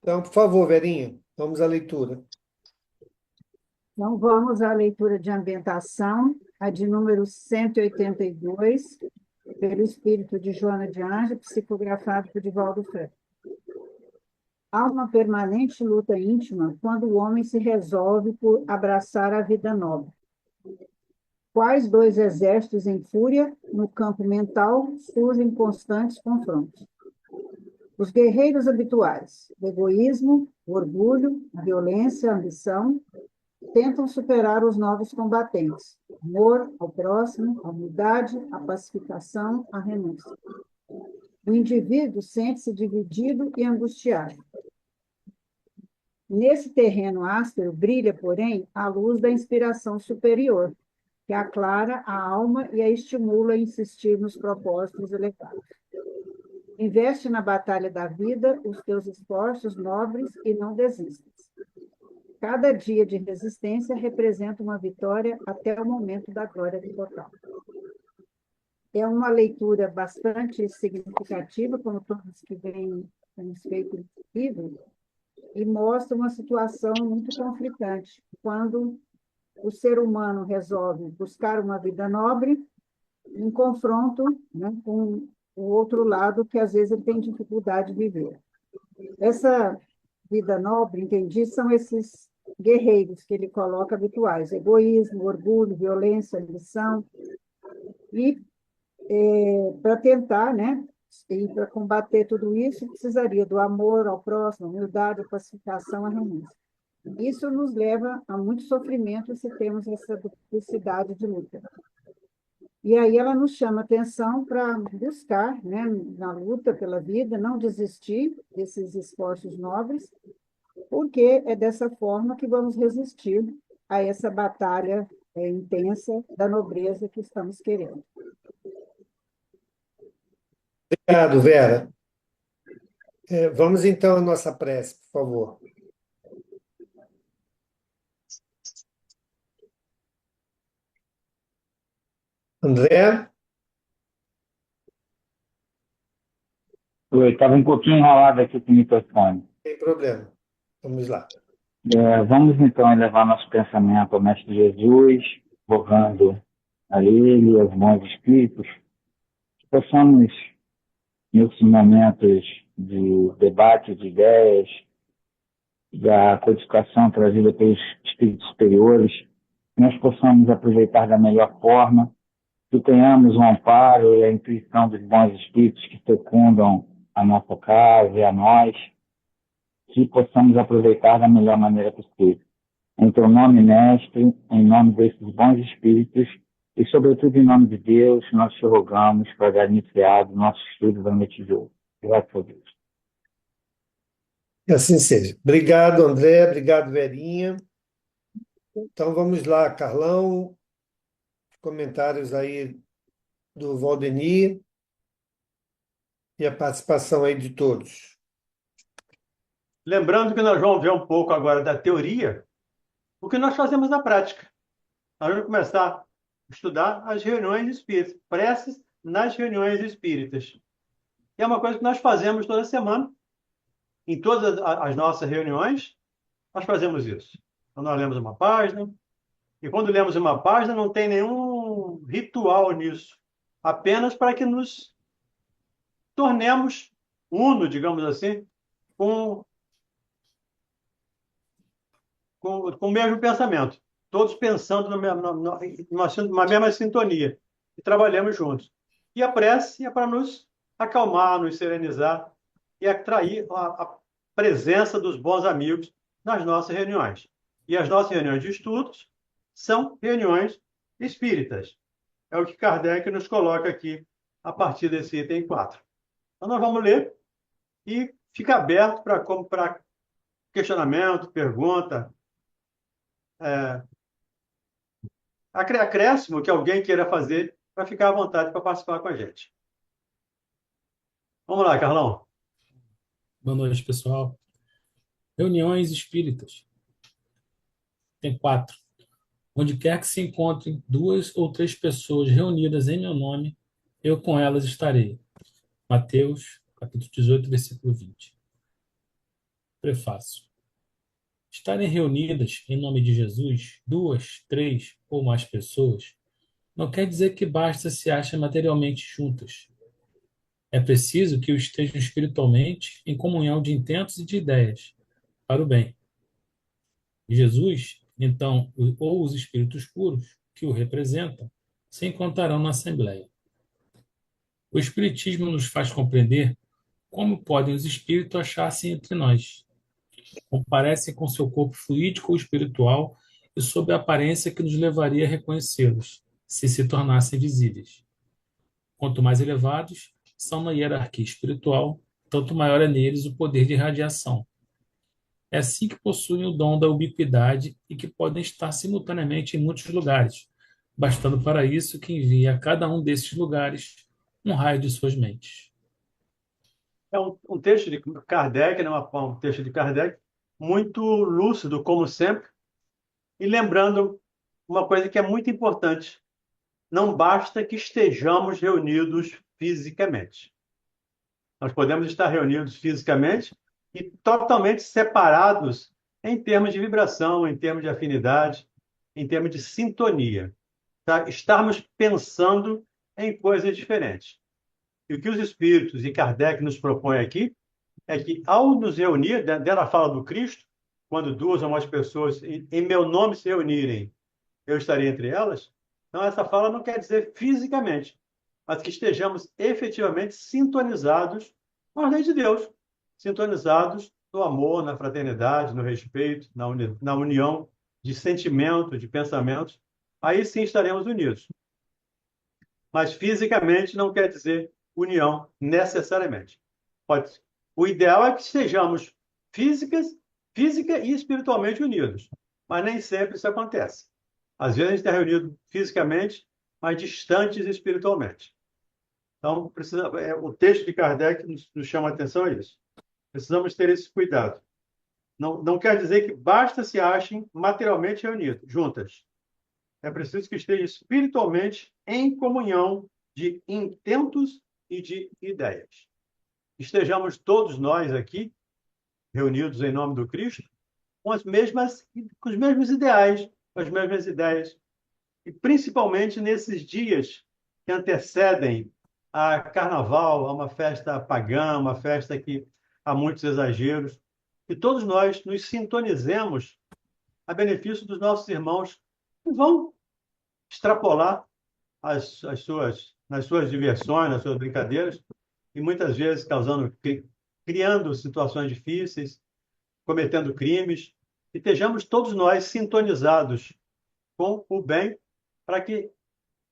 Então, por favor, Verinha, vamos à leitura. Então, vamos à leitura de ambientação, a de número 182, pelo espírito de Joana de Anjos, psicografado por Divaldo Franco. Há uma permanente luta íntima quando o homem se resolve por abraçar a vida nova. Quais dois exércitos em fúria, no campo mental, surgem constantes confrontos? Os guerreiros habituais, o egoísmo, o orgulho, a violência, a ambição, tentam superar os novos combatentes: amor ao próximo, a humildade, a pacificação, a renúncia. O indivíduo sente-se dividido e angustiado. Nesse terreno áspero brilha, porém, a luz da inspiração superior, que aclara a alma e a estimula a insistir nos propósitos elevados. Investe na batalha da vida os teus esforços nobres e não desistas. Cada dia de resistência representa uma vitória até o momento da glória total. É uma leitura bastante significativa, como todos que temos feito no livro, e mostra uma situação muito conflitante, quando o ser humano resolve buscar uma vida nobre, em confronto, né, com o outro lado, que às vezes ele tem dificuldade de viver. Essa vida nobre, entendi, são esses guerreiros que ele coloca habituais: egoísmo, orgulho, violência, ambição. E para tentar, né, e para combater tudo isso, precisaria do amor ao próximo, humildade, a pacificação, a renúncia. Isso nos leva a muito sofrimento se temos essa duplicidade de luta. E aí ela nos chama atenção para buscar, né, na luta pela vida, não desistir desses esforços nobres, porque é dessa forma que vamos resistir a essa batalha intensa da nobreza que estamos querendo. Obrigado, Vera. Vamos então à nossa prece, por favor. André? Eu estava um pouquinho enrolado aqui com o microfone. Sem problema. Vamos lá. Vamos então elevar nosso pensamento ao Mestre Jesus, rogando a Ele e aos bons espíritos, que possamos, nesses momentos de debate de ideias, da codificação trazida pelos espíritos superiores, que nós possamos aproveitar da melhor forma, que tenhamos o amparo e a intuição dos bons espíritos que fecundam a nossa casa e a nós, que possamos aproveitar da melhor maneira possível. Em teu nome, Mestre, em nome desses bons espíritos e, sobretudo, em nome de Deus, nós te rogamos para dar iniciado o nosso estudo da noite de hoje. Graças a Deus. Que assim seja. Obrigado, André. Obrigado, Verinha. Então, vamos lá, Carlão. Comentários aí do Valdenir e a participação aí de todos. Lembrando que nós vamos ver um pouco agora da teoria, o que nós fazemos na prática. Nós vamos começar a estudar as reuniões espíritas, preces nas reuniões espíritas. E é uma coisa que nós fazemos toda semana, em todas as nossas reuniões, nós fazemos isso. Então, nós lemos uma página, e quando lemos uma página, não tem nenhum ritual nisso, apenas para que nos tornemos uno, digamos assim, com o mesmo pensamento, todos pensando numa mesma sintonia, e trabalhamos juntos. E a prece é para nos acalmar, nos serenizar e atrair a presença dos bons amigos nas nossas reuniões. E as nossas reuniões de estudos são reuniões espíritas. É o que Kardec nos coloca aqui a partir desse item 4. Então, nós vamos ler e fica aberto para questionamento, pergunta, acréscimo que alguém queira fazer para ficar à vontade para participar com a gente. Vamos lá, Carlão. Boa noite, pessoal. Reuniões espíritas. Tem 4. Onde quer que se encontrem 2 ou 3 pessoas reunidas em meu nome, eu com elas estarei. Mateus, capítulo 18, versículo 20. Prefácio. Estarem reunidas em nome de Jesus, duas, três ou mais pessoas, não quer dizer que basta se achem materialmente juntas. É preciso que o estejam espiritualmente em comunhão de intentos e de ideias, para o bem. Jesus, então, ou os espíritos puros, que o representam, se encontrarão na Assembleia. O Espiritismo nos faz compreender como podem os espíritos achar-se entre nós. Comparecem com seu corpo fluídico ou espiritual e sob a aparência que nos levaria a reconhecê-los, se tornassem visíveis. Quanto mais elevados são na hierarquia espiritual, tanto maior é neles o poder de radiação. É assim que possuem o dom da ubiquidade e que podem estar simultaneamente em muitos lugares, bastando para isso que envie a cada um desses lugares um raio de suas mentes. É um texto de Kardec, né? Um texto de Kardec muito lúcido, como sempre, e lembrando uma coisa que é muito importante: não basta que estejamos reunidos fisicamente. Nós podemos estar reunidos fisicamente e totalmente separados em termos de vibração, em termos de afinidade, em termos de sintonia. Tá? Estarmos pensando em coisas diferentes. E o que os espíritos e Kardec nos propõem aqui é que, ao nos reunir, dela fala do Cristo, quando duas ou mais pessoas em meu nome se reunirem, eu estarei entre elas. Então, essa fala não quer dizer fisicamente, mas que estejamos efetivamente sintonizados com a lei de Deus, sintonizados no amor, na fraternidade, no respeito, na união de sentimento, de pensamentos. Aí sim estaremos unidos. Mas fisicamente não quer dizer união necessariamente. Pode. O ideal é que estejamos física e espiritualmente unidos, mas nem sempre isso acontece. Às vezes a gente está reunido fisicamente, mas distantes espiritualmente. Então, o texto de Kardec nos chama a atenção a isso. Precisamos ter esse cuidado. Não quer dizer que basta se achem materialmente reunidos, juntas. É preciso que estejam espiritualmente em comunhão de intentos e de ideias. Estejamos todos nós aqui, reunidos em nome do Cristo, com os mesmos ideais, com as mesmas ideias. E principalmente nesses dias que antecedem a carnaval, a uma festa pagã, uma festa que há muitos exageros, que todos nós nos sintonizemos a benefício dos nossos irmãos que vão extrapolar nas suas diversões, nas suas brincadeiras, e muitas vezes criando situações difíceis, cometendo crimes, e estejamos todos nós sintonizados com o bem para que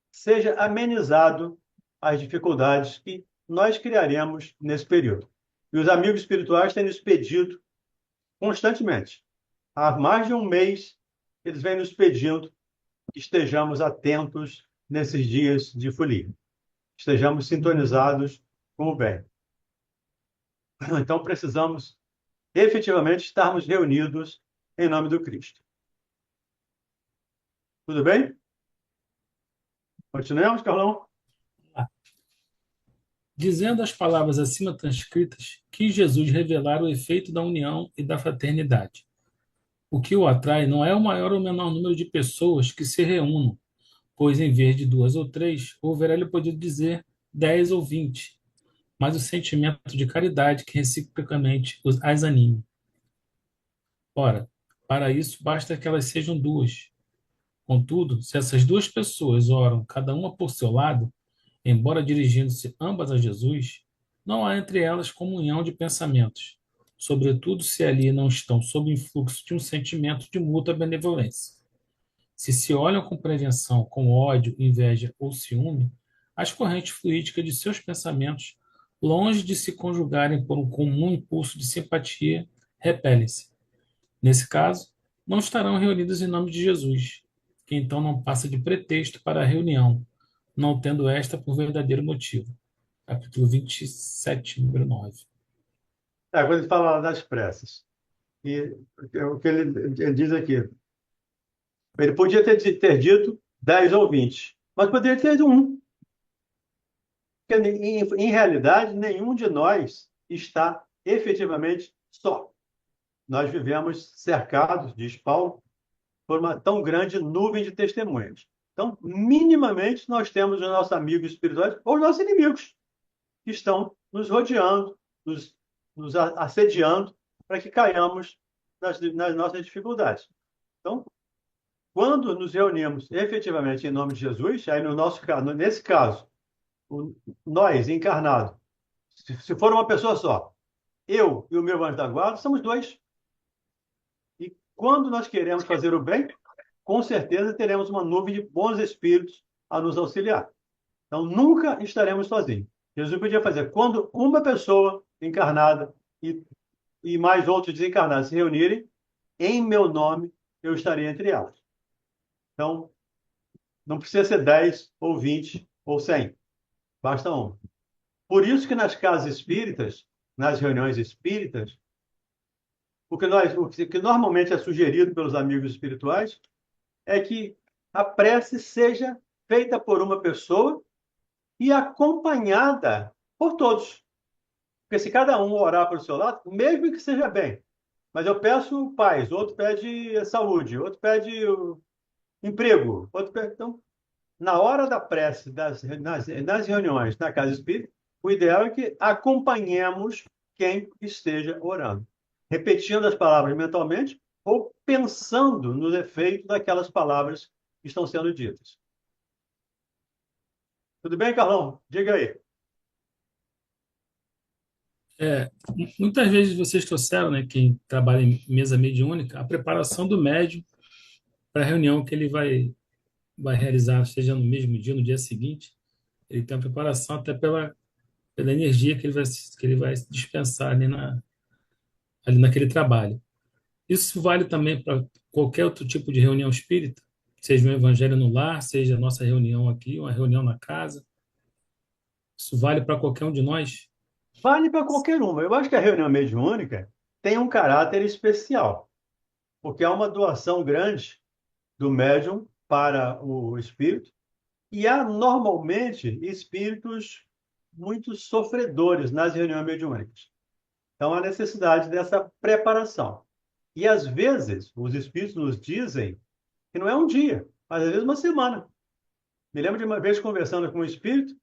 seja amenizado as dificuldades que nós criaremos nesse período. E os amigos espirituais têm nos pedido constantemente. Há mais de um mês, eles vêm nos pedindo que estejamos atentos nesses dias de folia. Estejamos sintonizados com o bem. Então, precisamos efetivamente estarmos reunidos em nome do Cristo. Tudo bem? Continuemos, Carlão? Dizendo as palavras acima transcritas, quis Jesus revelar o efeito da união e da fraternidade. O que o atrai não é o maior ou menor número de pessoas que se reúnam, pois em vez de duas ou três, houverá ele podido dizer 10 ou 20, mas o sentimento de caridade que reciprocamente as anime. Ora, para isso basta que elas sejam duas. Contudo, se essas duas pessoas oram cada uma por seu lado, embora dirigindo-se ambas a Jesus, não há entre elas comunhão de pensamentos, sobretudo se ali não estão sob o influxo de um sentimento de mútua benevolência. Se olham com prevenção, com ódio, inveja ou ciúme, as correntes fluídicas de seus pensamentos, longe de se conjugarem por um comum impulso de simpatia, repelem-se. Nesse caso, não estarão reunidas em nome de Jesus, que então não passa de pretexto para a reunião, não tendo esta por verdadeiro motivo. Capítulo 27, número 9. Quando ele fala das preces, e o que ele diz aqui, ele podia ter dito 10 ou 20, mas poderia ter dito um. Porque, em realidade, nenhum de nós está efetivamente só. nós vivemos cercados, diz Paulo, por uma tão grande nuvem de testemunhas. Então, minimamente, nós temos os nossos amigos espirituais ou os nossos inimigos que estão nos rodeando, nos assediando para que caiamos nas nossas dificuldades. Então, quando nos reunimos efetivamente em nome de Jesus, aí no nosso caso, nesse caso, nós encarnados, se for uma pessoa só, eu e o meu anjo da guarda, somos dois. E quando nós queremos fazer o bem, com certeza teremos uma nuvem de bons espíritos a nos auxiliar. Então, nunca estaremos sozinhos. Jesus podia fazer. Quando uma pessoa encarnada e mais outros desencarnados se reunirem, em meu nome, eu estarei entre elas. Então, não precisa ser 10 ou 20 ou 100. Basta um. Por isso que nas casas espíritas, nas reuniões espíritas, o que normalmente é sugerido pelos amigos espirituais é que a prece seja feita por uma pessoa e acompanhada por todos. Porque se cada um orar para o seu lado, mesmo que seja bem, mas eu peço paz, outro pede saúde, outro pede emprego, outro pede... Então, na hora da prece, nas reuniões na casa espírita, o ideal é que acompanhemos quem esteja orando, repetindo as palavras mentalmente ou pensando no efeito daquelas palavras que estão sendo ditas. Tudo bem, Carlão? Diga aí. É, muitas vezes vocês trouxeram, né, quem trabalha em mesa mediúnica, a preparação do médium para a reunião que ele vai realizar, seja no mesmo dia, no dia seguinte. Ele tem uma preparação até pela energia que ele vai dispensar ali naquele trabalho. Isso vale também para qualquer outro tipo de reunião espírita, seja um evangelho no lar, seja a nossa reunião aqui, uma reunião na casa. Isso vale para qualquer um de nós. Vale para qualquer uma. Eu acho que a reunião mediúnica tem um caráter especial, porque é uma doação grande do médium para o espírito, e há normalmente espíritos muito sofredores nas reuniões mediúnicas. Então, há necessidade dessa preparação. E, às vezes, os espíritos nos dizem que não é um dia, mas às vezes uma semana. Me lembro de uma vez conversando com um espírito,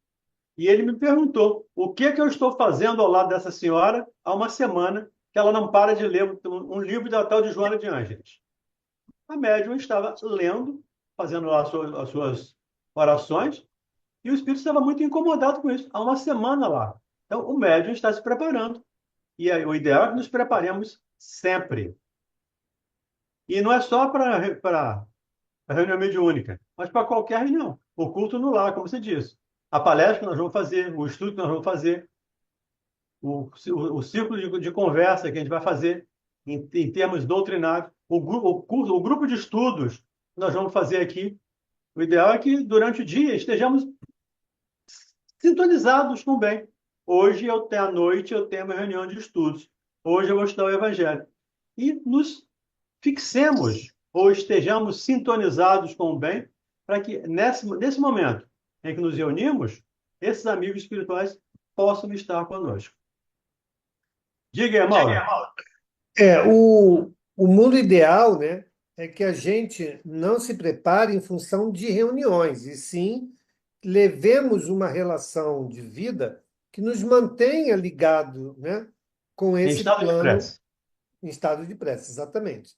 e ele me perguntou o que é que eu estou fazendo ao lado dessa senhora há uma semana que ela não para de ler um livro da tal de Joana de Ângeles. A médium estava lendo, fazendo lá as suas orações, e o espírito estava muito incomodado com isso. Há uma semana lá. Então, o médium está se preparando. E aí, o ideal é que nos preparemos sempre. E não é só para a reunião mediúnica, mas para qualquer reunião. O culto no lar, como você disse. A palestra que nós vamos fazer, o estudo que nós vamos fazer, o círculo de conversa que a gente vai fazer em termos doutrinários, o grupo de estudos que nós vamos fazer aqui. O ideal é que durante o dia estejamos sintonizados com o bem. Hoje, à noite, eu tenho uma reunião de estudos. Hoje eu vou estudar o Evangelho. E nos fixemos ou estejamos sintonizados com o bem para que, nesse momento em que nos reunimos, esses amigos espirituais possam estar conosco. Diga aí, Mauro. O mundo ideal, né, é que a gente não se prepare em função de reuniões, e sim levemos uma relação de vida que nos mantenha ligado, né, com Em esse estado de plano prece. em estado de prece, exatamente.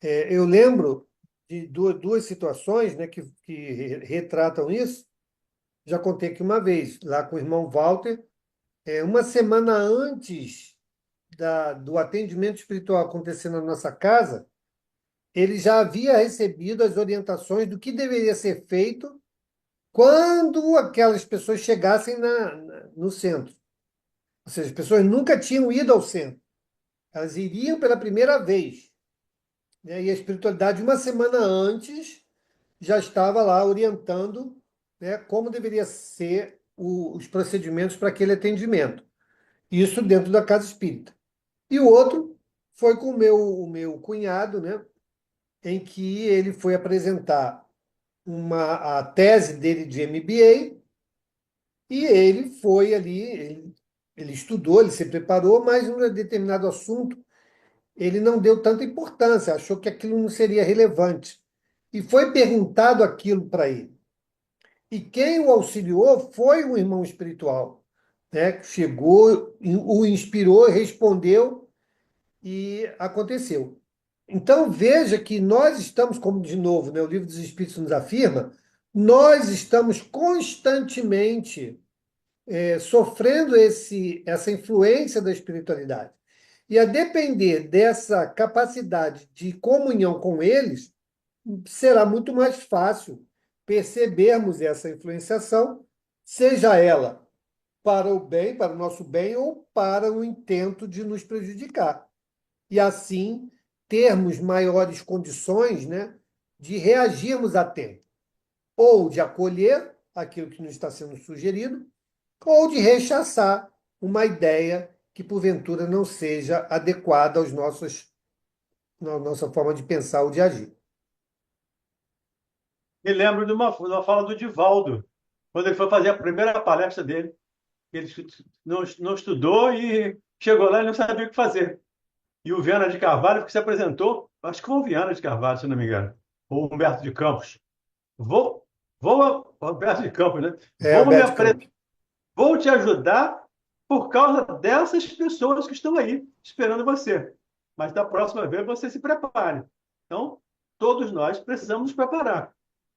Eu lembro de duas situações, né, que retratam isso. Já contei aqui uma vez, lá com o irmão Walter, uma semana antes do atendimento espiritual acontecer na nossa casa, ele já havia recebido as orientações do que deveria ser feito quando aquelas pessoas chegassem no centro. Ou seja, as pessoas nunca tinham ido ao centro. Elas iriam pela primeira vez, né? E a espiritualidade, uma semana antes, já estava lá orientando, né, como deveria ser os procedimentos para aquele atendimento. Isso dentro da casa espírita. E o outro foi com o meu cunhado, né, em que ele foi apresentar a tese dele de MBA, e ele foi ali, ele estudou, ele se preparou, mas em um determinado assunto ele não deu tanta importância, achou que aquilo não seria relevante. E foi perguntado aquilo para ele. E quem o auxiliou foi um irmão espiritual, né? Que chegou, o inspirou, respondeu e aconteceu. Então veja que nós estamos, como de novo, né, o Livro dos Espíritos nos afirma, nós estamos constantemente sofrendo essa influência da espiritualidade. E a depender dessa capacidade de comunhão com eles, será muito mais fácil percebermos essa influenciação, seja ela para o bem, para o nosso bem, ou para o intento de nos prejudicar. E assim termos maiores condições, né, de reagirmos a tempo, ou de acolher aquilo que nos está sendo sugerido, ou de rechaçar uma ideia que porventura não seja adequada à nossa forma de pensar ou de agir. Me lembro de uma fala do Divaldo, quando ele foi fazer a primeira palestra dele. Ele não estudou e chegou lá e não sabia o que fazer. E o Viana de Carvalho, que se apresentou, acho que foi o Viana de Carvalho, se não me engano, ou o Humberto de Campos. Vou, Humberto de Campos, né? Vou me Alberto apre- Campos. Vou te ajudar por causa dessas pessoas que estão aí esperando você. Mas da próxima vez você se prepare. Então, todos nós precisamos nos preparar.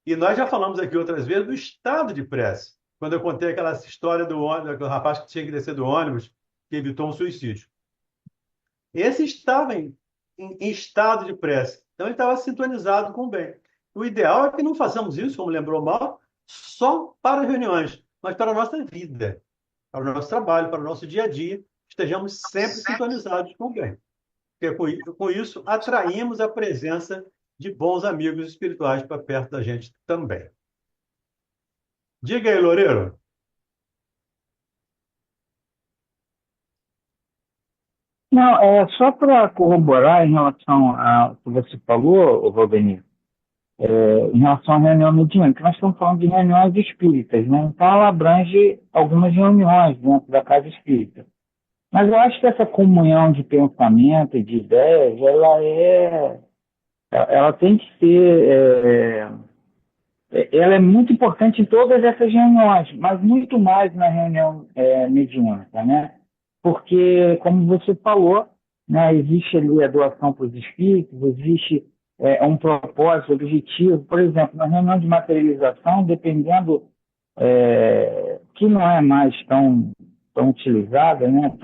E nós já falamos aqui outras vezes do estado de prece. Quando eu contei aquela história do ônibus, do rapaz que tinha que descer do ônibus, que evitou um suicídio. Esse estava em estado de prece. Então, ele estava sintonizado com o bem. O ideal é que não façamos isso, como lembrou Mal, só para reuniões, mas para a nossa vida, para o nosso trabalho, para o nosso dia a dia, estejamos sempre sintonizados com o bem. Porque com isso atraímos a presença de bons amigos espirituais para perto da gente também. Diga aí, Loureiro. Não, é só para corroborar em relação ao que você falou, Robeni, em relação à reunião mediúnica, nós estamos falando de reuniões espíritas, né? Então ela abrange algumas reuniões dentro da casa espírita. Mas eu acho que essa comunhão de pensamento e de ideias, ela tem que ser, ela é muito importante em todas essas reuniões, mas muito mais na reunião mediúnica, né? Porque, como você falou, né, existe ali a doação para os espíritos, existe um propósito, objetivo. Por exemplo, na reunião de materialização, dependendo que não é mais tão utilizada, né,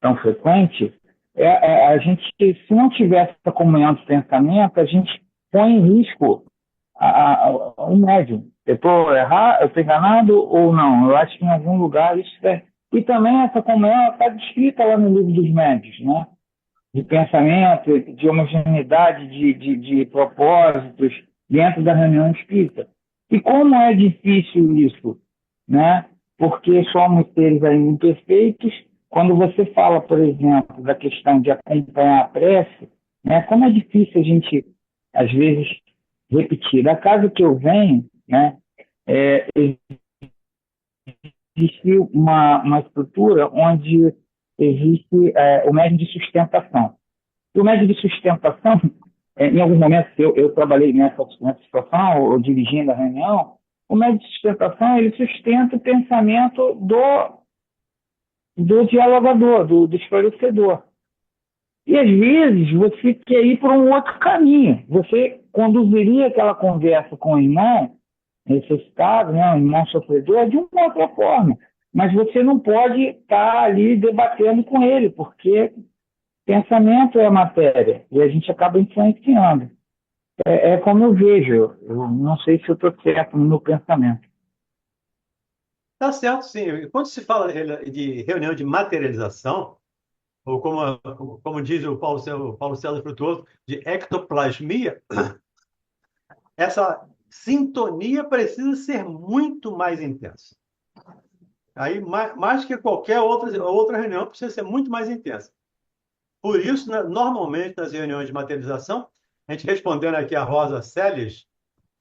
tão frequente, a gente, se não tiver essa comunhão de pensamento, a gente põe em risco um médium. Eu estou enganado ou não? Eu acho que em algum lugar isso é. E também essa comunhão está descrita lá no livro dos médios, né? De pensamento, de homogeneidade, de propósitos dentro da reunião espírita. E como é difícil isso, né? Porque somos seres ainda imperfeitos. Quando você fala, por exemplo, da questão de acompanhar a prece, né? Como é difícil a gente, às vezes, repetir. Da casa que eu venho, né? Existe uma estrutura onde existe o médium de sustentação. E o médium de sustentação, em alguns momentos eu trabalhei nessa situação, ou dirigindo a reunião, o médium de sustentação ele sustenta o pensamento do dialogador, do esclarecedor. E às vezes você quer ir por um outro caminho. Você conduziria aquela conversa com o irmão necessitado, né, um irmão sofredor, de uma outra forma. Mas você não pode estar ali debatendo com ele, porque pensamento é matéria, e a gente acaba influenciando. É como eu vejo, eu não sei se eu estou certo no meu pensamento. Tá certo, sim. E quando se fala de reunião de materialização, ou como diz o Paulo César Frutuoso, de ectoplasmia, essa sintonia precisa ser muito mais intensa. Aí, mais que qualquer outra reunião, precisa ser muito mais intensa. Por isso, né, normalmente, nas reuniões de materialização, a gente respondendo aqui a Rosa Celes,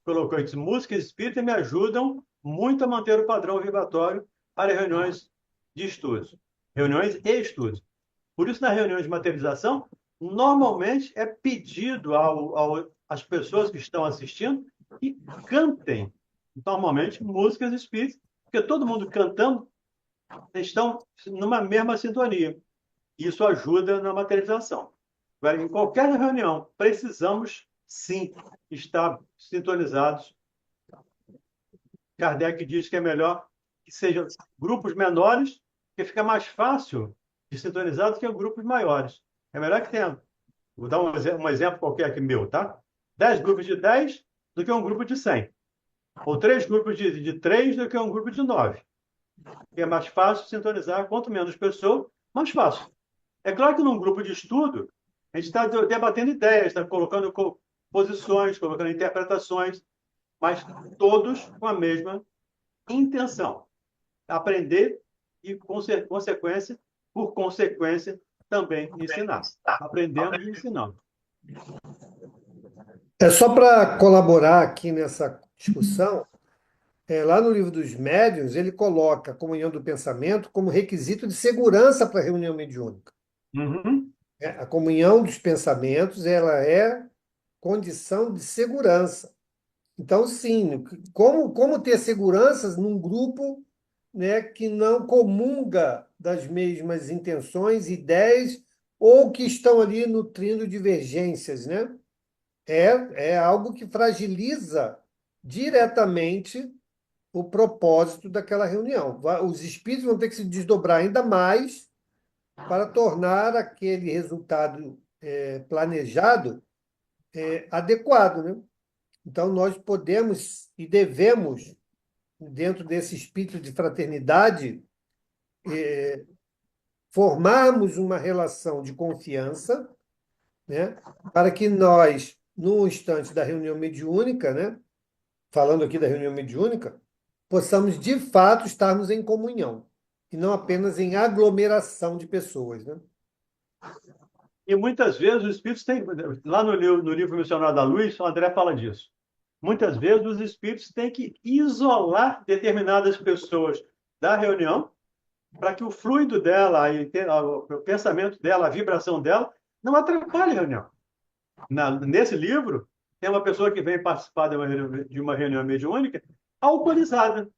colocou aqui, música e espírita me ajudam muito a manter o padrão vibratório para reuniões de estudos. Reuniões e estudos. Por isso, na reunião de materialização, normalmente é pedido às pessoas que estão assistindo que cantem, normalmente, músicas espíritas, porque todo mundo cantando estão numa mesma sintonia. Isso ajuda na materialização. Agora, em qualquer reunião, precisamos, sim, estar sintonizados. Kardec diz que é melhor que sejam grupos menores, porque fica mais fácil de sintonizar do que grupos maiores. É melhor que tenha, vou dar um exemplo qualquer aqui meu, tá? 10 grupos de 10 do que um grupo de 100. Ou 3 grupos de 3 do que um grupo de 9. É mais fácil sintonizar, quanto menos pessoas, mais fácil. É claro que num grupo de estudo, a gente está debatendo ideias, está colocando posições, colocando interpretações, mas todos com a mesma intenção. Aprender e, por consequência, também ensinar. Aprendendo e ensinando. É só para colaborar aqui nessa discussão, lá no livro dos médiuns, ele coloca a comunhão do pensamento como requisito de segurança para a reunião mediúnica. Uhum. A comunhão dos pensamentos, ela é condição de segurança. Então, sim, como ter seguranças num grupo, né, que não comunga das mesmas intenções, ideias, ou que estão ali nutrindo divergências, né? É algo que fragiliza diretamente o propósito daquela reunião. Os espíritos vão ter que se desdobrar ainda mais para tornar aquele resultado planejado adequado, né? Então, nós podemos e devemos, dentro desse espírito de fraternidade, formarmos uma relação de confiança, né, para que nós, no instante da reunião mediúnica, né, falando aqui da reunião mediúnica, possamos, de fato, estarmos em comunhão, e não apenas em aglomeração de pessoas, né? E muitas vezes os espíritos têm, lá no livro Missionário da Luz, o André fala disso. Muitas vezes os espíritos têm que isolar determinadas pessoas da reunião para que o fluido dela, o pensamento dela, a vibração dela, não atrapalhe a reunião. Nesse livro, tem uma pessoa que vem participar de uma reunião mediúnica alcoolizada,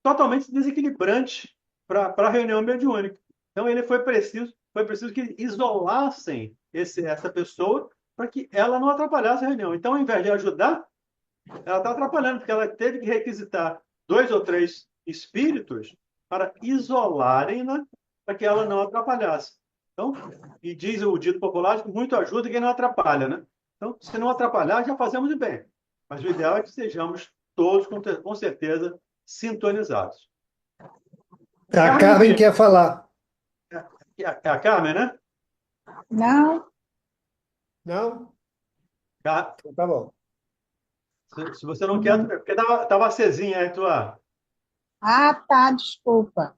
totalmente desequilibrante para a reunião mediúnica. Então, foi preciso que isolassem essa pessoa para que ela não atrapalhasse a reunião. Então, ao invés de ajudar, ela está atrapalhando, porque ela teve que requisitar 2 ou 3 espíritos para isolarem-na, para que ela não atrapalhasse. Então, e diz o dito popular que muito ajuda quem não atrapalha, né? Então, se não atrapalhar, já fazemos de bem. Mas o ideal é que sejamos todos, com certeza, sintonizados. A Carmen quer falar. É a Carmen, né? Não, Não? Tá. Então, tá bom. Se você não quer, porque estava acesinha aí, tua. Ah, tá, desculpa.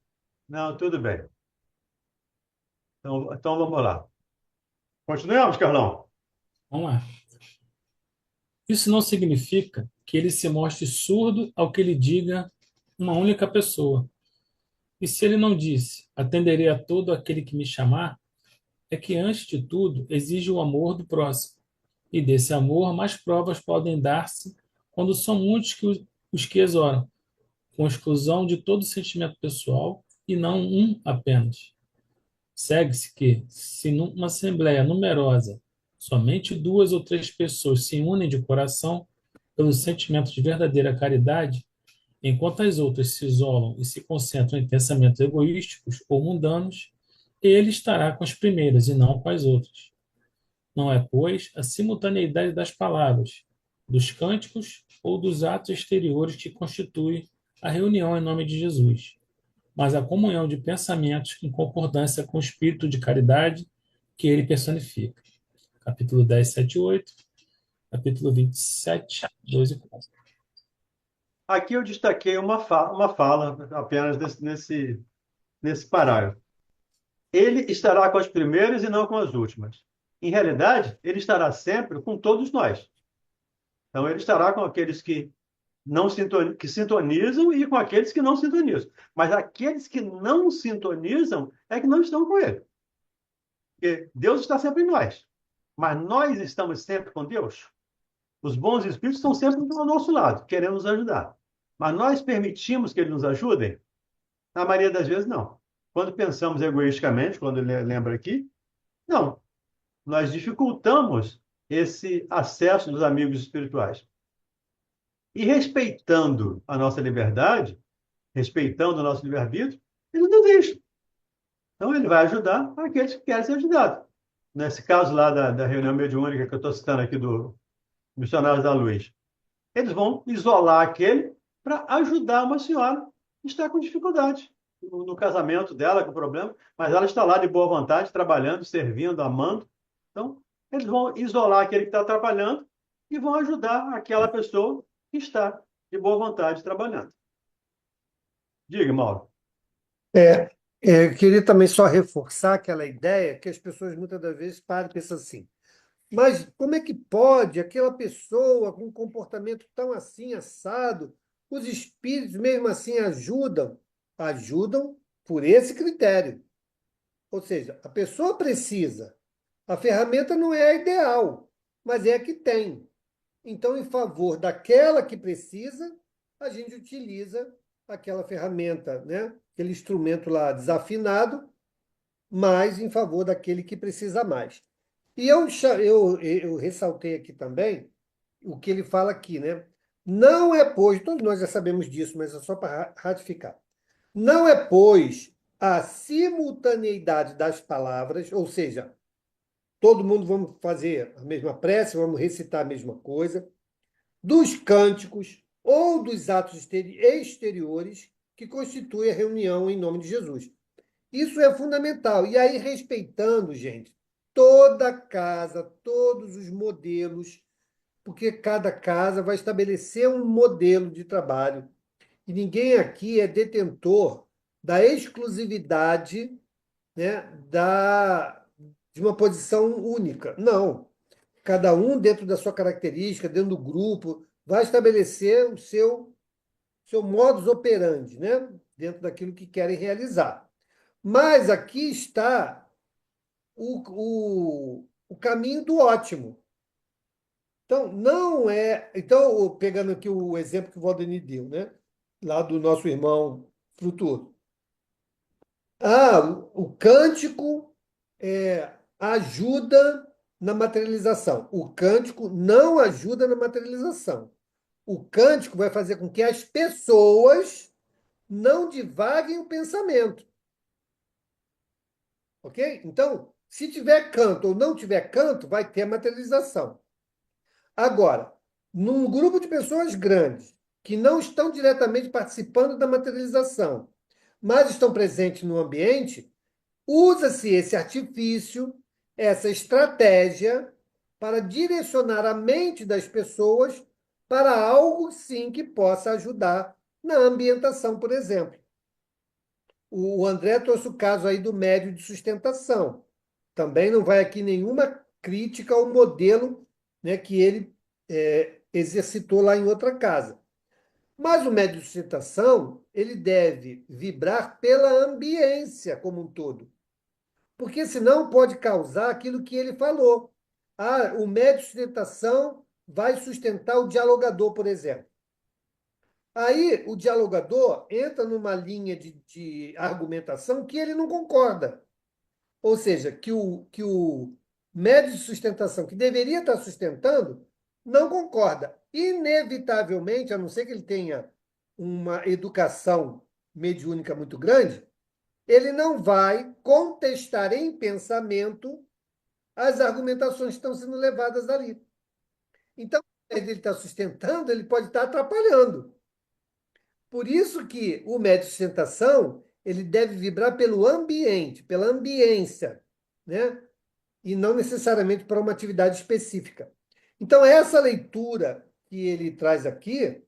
Não, tudo bem. Então vamos lá. Continuamos, Carlão? Vamos lá. Isso não significa que ele se mostre surdo ao que lhe diga uma única pessoa. E se ele não disse, atenderei a todo aquele que me chamar, é que, antes de tudo, exige o amor do próximo. E desse amor, mais provas podem dar-se quando são muitos os que exoram, com exclusão de todo sentimento pessoal e não um apenas. Segue-se que, se numa assembleia numerosa, somente 2 ou 3 pessoas se unem de coração pelo sentimento de verdadeira caridade, enquanto as outras se isolam e se concentram em pensamentos egoísticos ou mundanos, ele estará com as primeiras e não com as outras. Não é, pois, a simultaneidade das palavras, dos cânticos ou dos atos exteriores que constitui a reunião em nome de Jesus, mas a comunhão de pensamentos em concordância com o espírito de caridade que ele personifica. Capítulo 10, 7 e 8, capítulo 27, 2 e 4. Aqui eu destaquei uma fala apenas nesse parágrafo. Ele estará com as primeiras e não com as últimas. Em realidade, ele estará sempre com todos nós. Então, ele estará com aqueles que que sintonizam e com aqueles que não sintonizam. Mas aqueles que não sintonizam é que não estão com ele. Porque Deus está sempre em nós. Mas nós estamos sempre com Deus. Os bons espíritos estão sempre do nosso lado, querendo nos ajudar. Mas nós permitimos que eles nos ajudem? Na maioria das vezes, não. Quando pensamos egoisticamente, quando lembra aqui, não. Nós dificultamos esse acesso dos amigos espirituais. E respeitando a nossa liberdade, respeitando o nosso livre-arbítrio, ele não deixa. Então, ele vai ajudar aqueles que querem ser ajudados. Nesse caso lá da reunião mediúnica que eu estou citando aqui do Missionários da Luz, eles vão isolar aquele para ajudar uma senhora que está com dificuldade no casamento dela, com problema, mas ela está lá de boa vontade, trabalhando, servindo, amando. Então, eles vão isolar aquele que está atrapalhando e vão ajudar aquela pessoa que está de boa vontade trabalhando. Diga, Mauro. Eu queria também só reforçar aquela ideia que as pessoas muitas das vezes param e pensam assim, mas como é que pode aquela pessoa com um comportamento tão assim, assado, os espíritos mesmo assim ajudam? Ajudam por esse critério. Ou seja, a pessoa precisa. A ferramenta não é a ideal, mas é a que tem. Então, em favor daquela que precisa, a gente utiliza aquela ferramenta, né? Aquele instrumento lá desafinado, mas em favor daquele que precisa mais. E eu ressaltei aqui também o que ele fala aqui, né? Não é, pois, todos nós já sabemos disso, mas é só para ratificar. Não é, pois, a simultaneidade das palavras, ou seja, todo mundo vamos fazer a mesma prece, vamos recitar a mesma coisa, dos cânticos ou dos atos exteriores que constituem a reunião em nome de Jesus. Isso é fundamental. E aí, respeitando, gente, toda casa, todos os modelos, porque cada casa vai estabelecer um modelo de trabalho. E ninguém aqui é detentor da exclusividade, né, de uma posição única. Não. Cada um, dentro da sua característica, dentro do grupo, vai estabelecer o seu modus operandi, né, dentro daquilo que querem realizar. Mas aqui está o caminho do ótimo. Então, não é. Então, pegando aqui o exemplo que o Valdemir deu, né? Lá do nosso irmão Frutuoso. O cântico ajuda na materialização. O cântico não ajuda na materialização. O cântico vai fazer com que as pessoas não divaguem o pensamento. Ok? Então, se tiver canto ou não tiver canto, vai ter materialização. Agora, num grupo de pessoas grandes que não estão diretamente participando da materialização, mas estão presentes no ambiente, usa-se esse artifício, essa estratégia, para direcionar a mente das pessoas para algo, sim, que possa ajudar na ambientação, por exemplo. O André trouxe o caso aí do médio de sustentação. Também não vai aqui nenhuma crítica ao modelo, né, que ele exercitou lá em outra casa. Mas o médio de sustentação, ele deve vibrar pela ambiência como um todo. Porque senão pode causar aquilo que ele falou. O médio de sustentação vai sustentar o dialogador, por exemplo. Aí o dialogador entra numa linha de argumentação que ele não concorda. Ou seja, que o médio de sustentação, que deveria estar sustentando, não concorda. Inevitavelmente, a não ser que ele tenha uma educação mediúnica muito grande, ele não vai contestar em pensamento as argumentações que estão sendo levadas ali. Então, ao invés de ele estar sustentando, ele pode estar atrapalhando. Por isso que o médio de sustentação ele deve vibrar pelo ambiente, pela ambiência, né? E não necessariamente para uma atividade específica. Então, essa leitura que ele traz aqui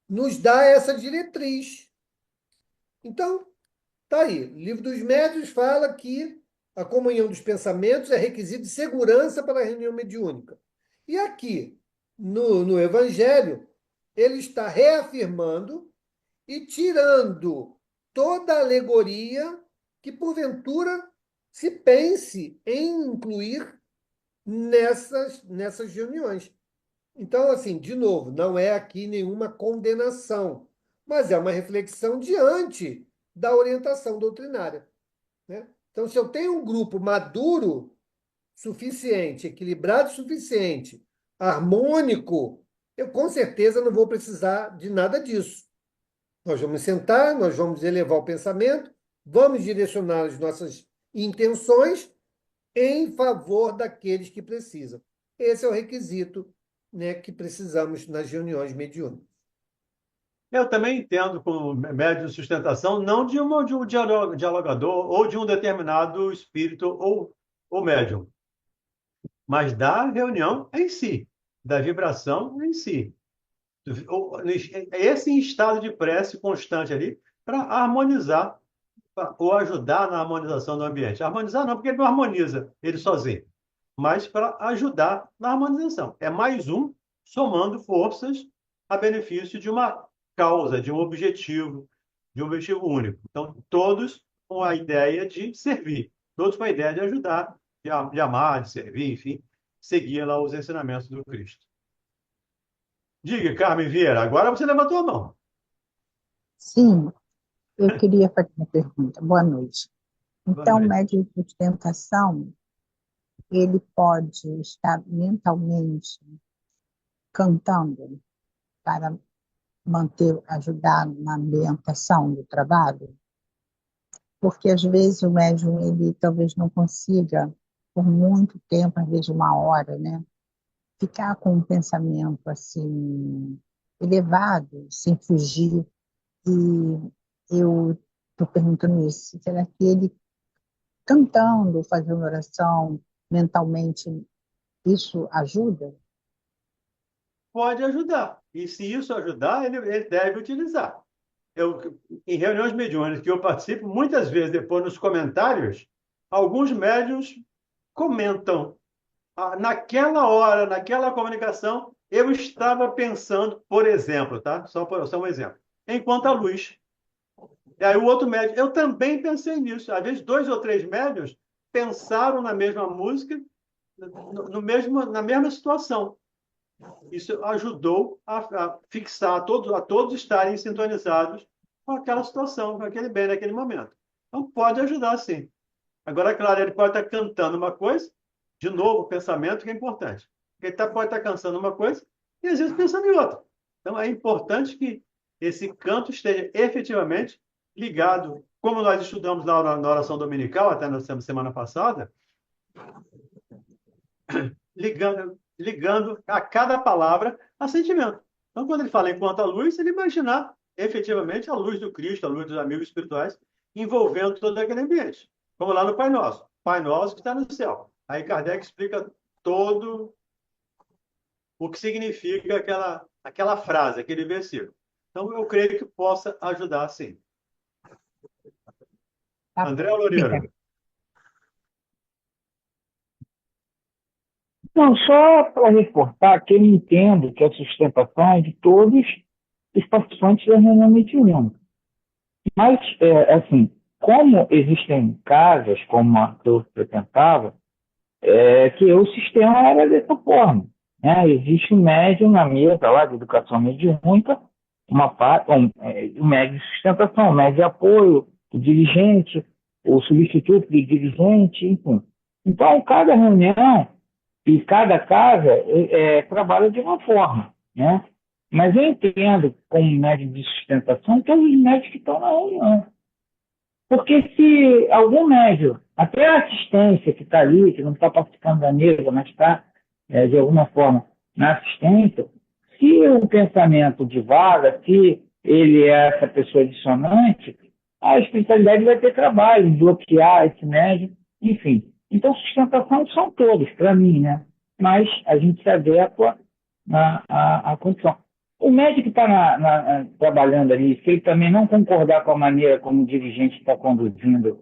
nos dá essa diretriz. Então, tá aí. O Livro dos Médiuns fala que a comunhão dos pensamentos é requisito de segurança para a reunião mediúnica. E aqui, no Evangelho, ele está reafirmando e tirando toda a alegoria que, porventura, se pense em incluir nessas reuniões. Então, assim, de novo, não é aqui nenhuma condenação, mas é uma reflexão diante da orientação doutrinária, né? Então, se eu tenho um grupo maduro suficiente, equilibrado o suficiente, harmônico, eu com certeza não vou precisar de nada disso. Nós vamos sentar, nós vamos elevar o pensamento, vamos direcionar as nossas intenções em favor daqueles que precisam. Esse é o requisito, né, que precisamos nas reuniões mediúnicas. Eu também entendo como médium de sustentação, não de um dialogador ou de um determinado espírito ou médium, mas da reunião em si, da vibração em si. Esse estado de prece constante ali para harmonizar ou ajudar na harmonização do ambiente. Harmonizar não, porque ele não harmoniza ele sozinho, mas para ajudar na harmonização. É mais um somando forças a benefício de uma causa, de um objetivo único. Então, todos com a ideia de servir, todos com a ideia de ajudar, de amar, de servir, enfim, seguir lá os ensinamentos do Cristo. Diga, Carmen Vieira, agora você levantou a mão. Sim, eu queria fazer uma pergunta. Boa noite. Boa Então, o noite. médium de sustentação, ele pode estar mentalmente cantando para ajudar na ambientação do trabalho? Porque, às vezes, o médium, ele talvez não consiga, por muito tempo, às vezes 1 hora, né, ficar com um pensamento, assim, elevado, sem fugir. E eu estou perguntando isso, será que ele cantando, fazendo oração mentalmente, isso ajuda? Pode ajudar. E se isso ajudar, ele deve utilizar. Em reuniões mediúnicas que eu participo, muitas vezes, depois nos comentários, alguns médiuns comentam. Naquela hora, naquela comunicação, eu estava pensando, por exemplo, tá? Só um exemplo. Enquanto a luz. E aí o outro médium, eu também pensei nisso. Às vezes, 2 ou 3 médiuns pensaram na mesma música, na mesma situação. Isso ajudou a fixar a todos estarem sintonizados com aquela situação, com aquele bem naquele momento. Então, pode ajudar, sim. Agora, claro, ele pode estar cantando uma coisa, de novo, o pensamento que é importante. Ele pode estar cantando uma coisa e, às vezes, pensando em outra. Então, é importante que esse canto esteja efetivamente ligado, como nós estudamos na oração dominical, até na semana passada, ligando a cada palavra a sentimento. Então, quando ele fala enquanto a luz, ele imaginar efetivamente a luz do Cristo, a luz dos amigos espirituais, envolvendo todo aquele ambiente. Como lá no Pai Nosso. Pai Nosso que está no céu. Aí Kardec explica todo o que significa aquela frase, aquele versículo. Então, eu creio que possa ajudar, sim. Tá André bom. Loureiro. Não, só para reportar que eu entendo que a sustentação é de todos os participantes da reunião mediúnica. Mas, assim, como existem casas, como a que eu frequentava, que o sistema era dessa forma, né? Existe um médium na mesa lá de educação mediúnica, um médium de sustentação, um médium de apoio, o dirigente, o substituto do dirigente, enfim. Então, cada reunião e cada casa trabalha de uma forma, né? Mas eu entendo, como médium de sustentação, todos os médicos que estão na reunião. Porque se algum médium, até a assistência que está ali, que não está participando da mesa, mas está, de alguma forma, na assistência, se o pensamento divaga, se ele é essa pessoa dissonante, a espiritualidade vai ter trabalho em bloquear esse médium, enfim. Então, sustentação são todos, para mim, né? Mas a gente se adequa à condição. O médico que está trabalhando ali, se ele também não concordar com a maneira como o dirigente está conduzindo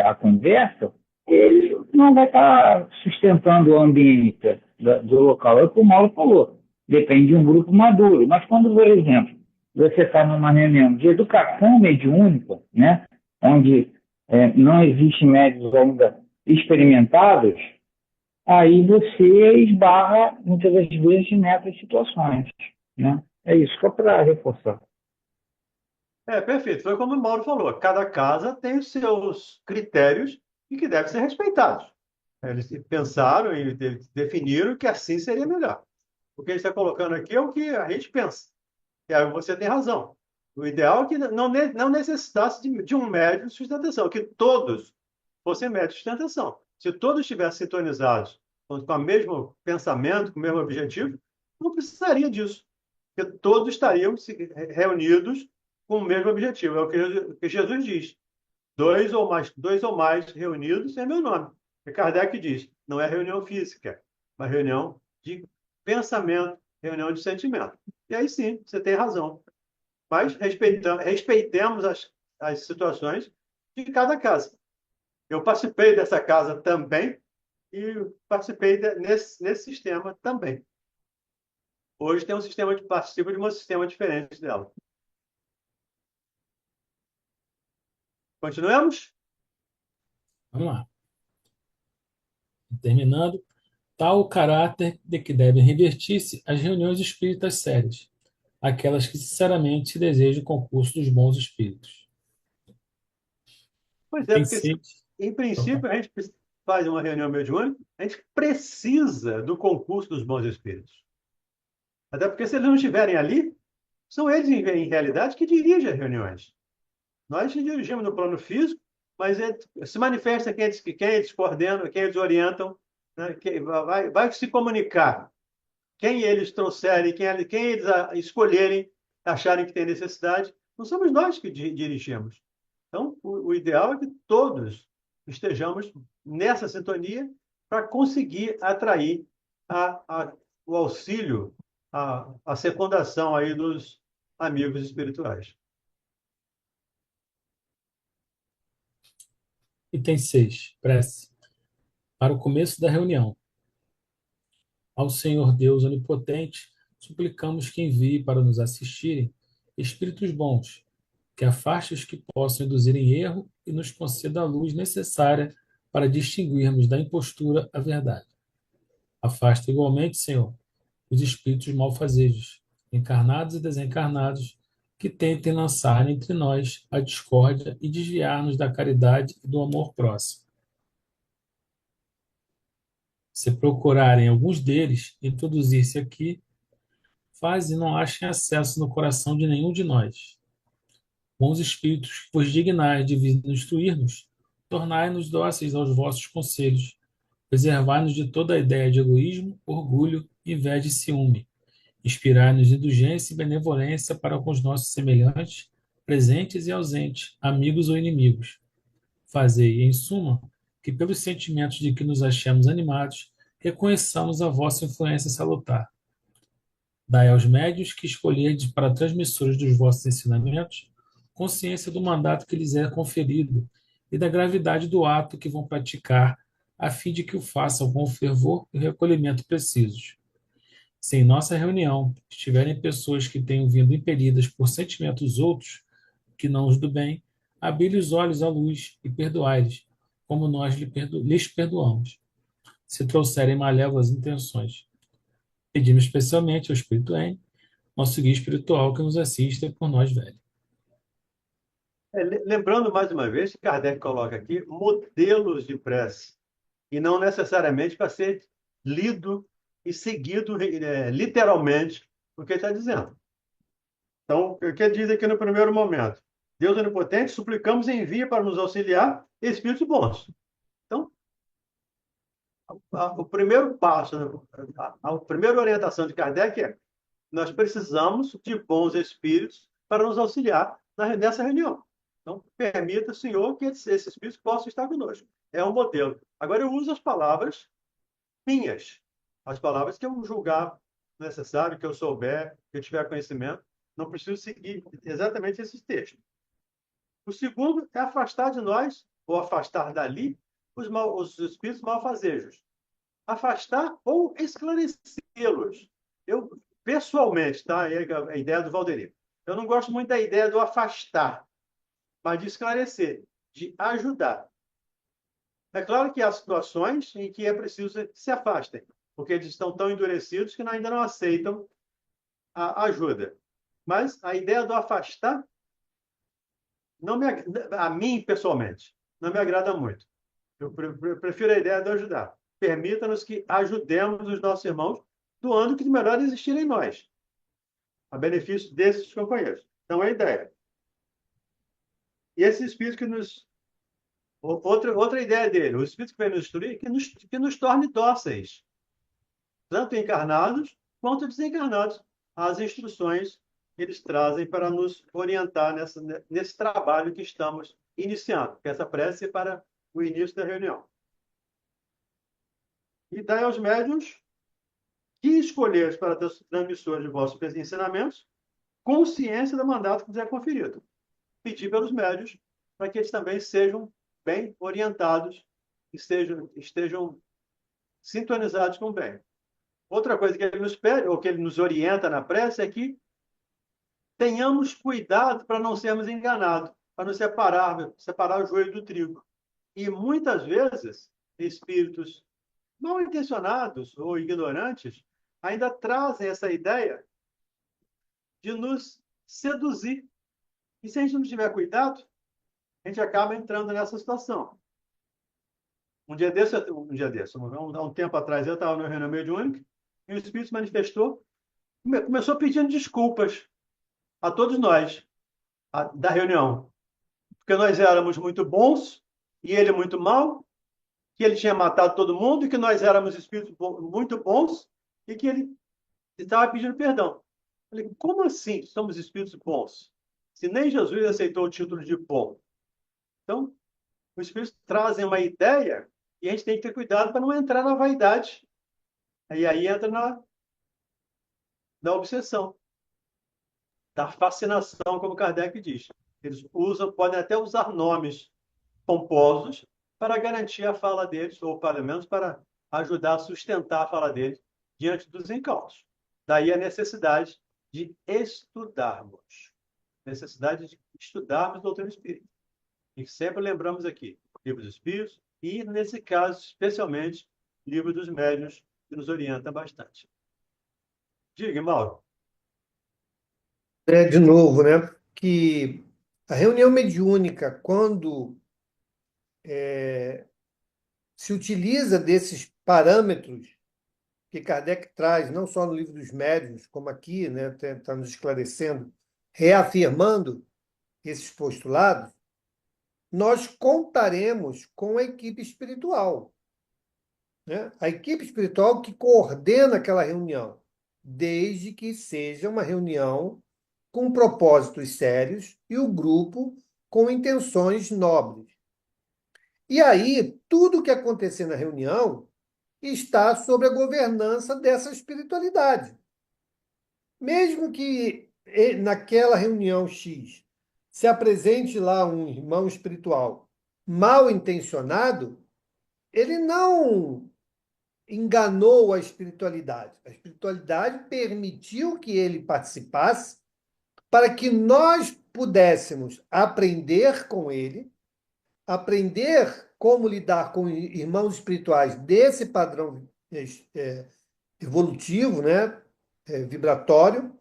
a conversa, ele não vai estar sustentando o ambiente do local. É o que o Mauro falou. depende de um grupo maduro. Mas quando, por exemplo, você está numa reunião de educação mediúnica, né, onde não existem médios ainda experimentados, aí você esbarra, muitas das vezes, nessas situações. Né? É isso, só para reforçar. Perfeito. Foi como o Mauro falou. Cada casa tem os seus critérios e que devem ser respeitados. Eles pensaram e definiram que assim seria melhor. O que a gente está colocando aqui é o que a gente pensa. E aí você tem razão. O ideal é que não necessitasse de um médico de sustentação, que todos fossem médicos de sustentação. Se todos estivessem sintonizados com o mesmo pensamento, com o mesmo objetivo, não precisaria disso. Porque todos estariam reunidos com o mesmo objetivo. É o que Jesus diz. Dois ou mais reunidos em meu nome. E Kardec diz, não é reunião física, mas reunião de pensamento, reunião de sentimento. E aí sim, você tem razão. Mas respeitemos as situações de cada casa. Eu participei dessa casa também e participei nesse sistema também. Hoje tem um sistema de participo de um sistema diferente dela. Continuamos? Vamos lá. Terminando, tal o caráter de que devem revertir-se as reuniões espíritas sérias, aquelas que sinceramente desejam o concurso dos bons espíritos. Pois é, Tem porque seis. em princípio a gente faz uma reunião mediúnica, a gente precisa do concurso dos bons espíritos. Até porque se eles não estiverem ali, são eles, em realidade, que dirigem as reuniões. Nós dirigimos no plano físico, mas se manifesta quem eles coordenam, quem eles orientam, né? Quem vai se comunicar. Quem eles trouxerem, quem eles escolherem, acharem que tem necessidade, não somos nós que dirigimos. Então, o ideal é que todos estejamos nessa sintonia para conseguir atrair o auxílio, a secundação aí dos amigos espirituais. Item 6. Prece. Para o começo da reunião. Ao Senhor Deus Onipotente, suplicamos que envie para nos assistirem espíritos bons, que afaste os que possam induzir em erro e nos conceda a luz necessária para distinguirmos da impostura a verdade. Afasta igualmente, Senhor, os espíritos malfazejos, encarnados e desencarnados, que tentem lançar entre nós a discórdia e desviar-nos da caridade e do amor próximo. Se procurarem alguns deles introduzir-se aqui, faz e não achem acesso no coração de nenhum de nós. Bons espíritos, que vos dignais de vir instruir-nos, tornai-nos dóceis aos vossos conselhos, preservai-nos de toda a ideia de egoísmo, orgulho, inveja e ciúme, inspirai-nos indulgência e benevolência para com os nossos semelhantes, presentes e ausentes, amigos ou inimigos. Fazei, em suma, que pelos sentimentos de que nos achemos animados, reconheçamos a vossa influência salutar. Dai aos médios que escolherdes para transmissores dos vossos ensinamentos consciência do mandato que lhes é conferido e da gravidade do ato que vão praticar, a fim de que o façam com o fervor e o recolhimento precisos. Se em nossa reunião estiverem pessoas que tenham vindo impelidas por sentimentos outros que não os do bem, abri os olhos à luz e perdoai-lhes, como nós lhes perdoamos, se trouxerem malévolas intenções. Pedimos especialmente ao Espírito N, nosso guia espiritual, que nos assista por nós velhos. Lembrando mais uma vez que Kardec coloca aqui modelos de prece, e não necessariamente para ser lido e seguido literalmente o que ele está dizendo. Então, o que ele diz aqui no primeiro momento? Deus onipotente, suplicamos e envia para nos auxiliar espíritos bons. Então, o primeiro passo, a primeira orientação de Kardec é: nós precisamos de bons espíritos para nos auxiliar nessa reunião. Então, permita, Senhor, que esses espíritos possam estar conosco. É um modelo. Agora, eu uso as palavras minhas, as palavras que eu julgar necessário, que eu souber, que eu tiver conhecimento. Não preciso seguir exatamente esses textos. O segundo é afastar de nós, ou afastar dali, os espíritos malfazejos. Afastar ou esclarecê-los. Eu pessoalmente, tá? É a ideia do Valdemiro. Eu não gosto muito da ideia do afastar, mas de esclarecer, de ajudar. É claro que há situações em que é preciso que se afastem, porque eles estão tão endurecidos que ainda não aceitam a ajuda. Mas a ideia do afastar, não me, a mim, pessoalmente, não me agrada muito. Eu prefiro a ideia de ajudar. Permita-nos que ajudemos os nossos irmãos doando o que de melhor existir em nós, a benefício desses companheiros. Então, é a ideia. E esse Espírito que nos... Outra ideia dele, o Espírito que vem nos instruir, que nos torne dóceis, tanto encarnados quanto desencarnados, às instruções que eles trazem para nos orientar nesse trabalho que estamos iniciando, que essa prece é para o início da reunião. E dai aos médiuns que escolheres para transmissores de vossos ensinamentos consciência do mandato que vos é conferido. Pedir pelos médiuns para que eles também sejam bem orientados, estejam sintonizados com o bem. Outra coisa que ele nos pede, ou que ele nos orienta na prece, é que tenhamos cuidado para não sermos enganados, para não separar o joio do trigo. E muitas vezes, espíritos mal intencionados ou ignorantes ainda trazem essa ideia de nos seduzir. E se a gente não tiver cuidado, a gente acaba entrando nessa situação. Um tempo atrás, eu estava no reunião mediúnica e o Espírito se manifestou, começou pedindo desculpas a todos nós da reunião, porque nós éramos muito bons e ele muito mal, que ele tinha matado todo mundo e que nós éramos espíritos muito bons e que ele estava pedindo perdão. Eu falei, como assim somos espíritos bons? Se nem Jesus aceitou o título de bom. Então, os espíritos trazem uma ideia e a gente tem que ter cuidado para não entrar na vaidade. E aí entra na obsessão, da fascinação, como Kardec diz. Eles podem até usar nomes pomposos para garantir a fala deles, ou pelo menos para ajudar a sustentar a fala deles diante dos incautos. Daí a necessidade de estudarmos. Necessidade de estudarmos a doutrina espírita. E sempre lembramos aqui, livro dos Espíritos e, nesse caso, especialmente, livro dos Médiuns, que nos orienta bastante. Diga, Mauro. De novo, né? Que a reunião mediúnica, quando se utiliza desses parâmetros que Kardec traz, não só no livro dos médiuns, como aqui, né, está nos esclarecendo, reafirmando esses postulados, nós contaremos com a equipe espiritual, né? A equipe espiritual que coordena aquela reunião, desde que seja uma reunião com propósitos sérios e o grupo com intenções nobres. E aí, tudo o que acontecer na reunião está sob a governança dessa espiritualidade. Mesmo que naquela reunião X se apresente lá um irmão espiritual mal intencionado, ele não enganou a espiritualidade. A espiritualidade permitiu que ele participasse para que nós pudéssemos aprender com ele, aprender como lidar com irmãos espirituais desse padrão evolutivo, né, vibratório,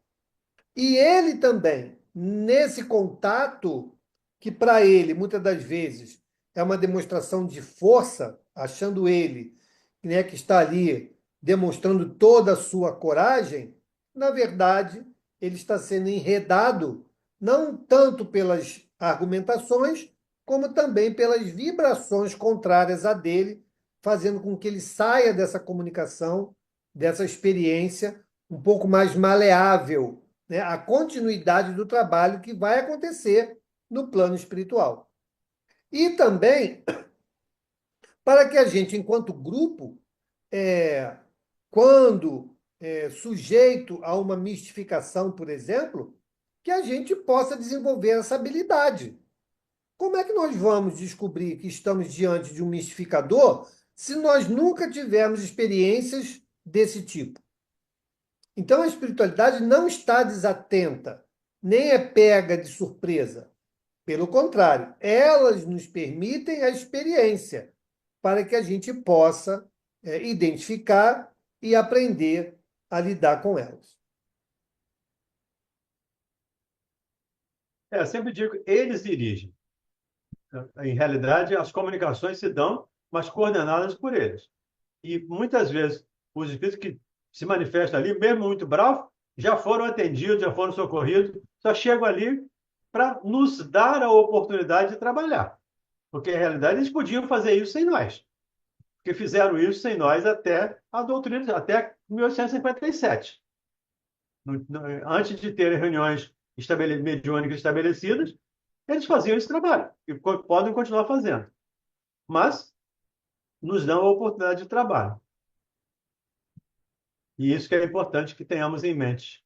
e ele também, nesse contato, que para ele, muitas das vezes, é uma demonstração de força, achando ele, né, que está ali demonstrando toda a sua coragem, na verdade, ele está sendo enredado, não tanto pelas argumentações, como também pelas vibrações contrárias a dele, fazendo com que ele saia dessa comunicação, dessa experiência, um pouco mais maleável, né, a continuidade do trabalho que vai acontecer no plano espiritual. E também para que a gente, enquanto grupo, quando sujeito a uma mistificação, por exemplo, que a gente possa desenvolver essa habilidade. Como é que nós vamos descobrir que estamos diante de um mistificador se nós nunca tivermos experiências desse tipo? Então, a espiritualidade não está desatenta, nem é pega de surpresa. Pelo contrário, elas nos permitem a experiência para que a gente possa identificar e aprender a lidar com elas. Eu sempre digo, eles dirigem. Em realidade, as comunicações se dão, mas coordenadas por eles. E muitas vezes os espíritos que se manifestam ali, mesmo muito bravos, já foram atendidos, já foram socorridos, só chegam ali para nos dar a oportunidade de trabalhar. Porque, em realidade, eles podiam fazer isso sem nós. Porque fizeram isso sem nós até a doutrina, até 1857. Antes de terem reuniões mediúnicas estabelecidas, eles faziam esse trabalho e podem continuar fazendo. Mas nos dão a oportunidade de trabalho. E isso que é importante que tenhamos em mente.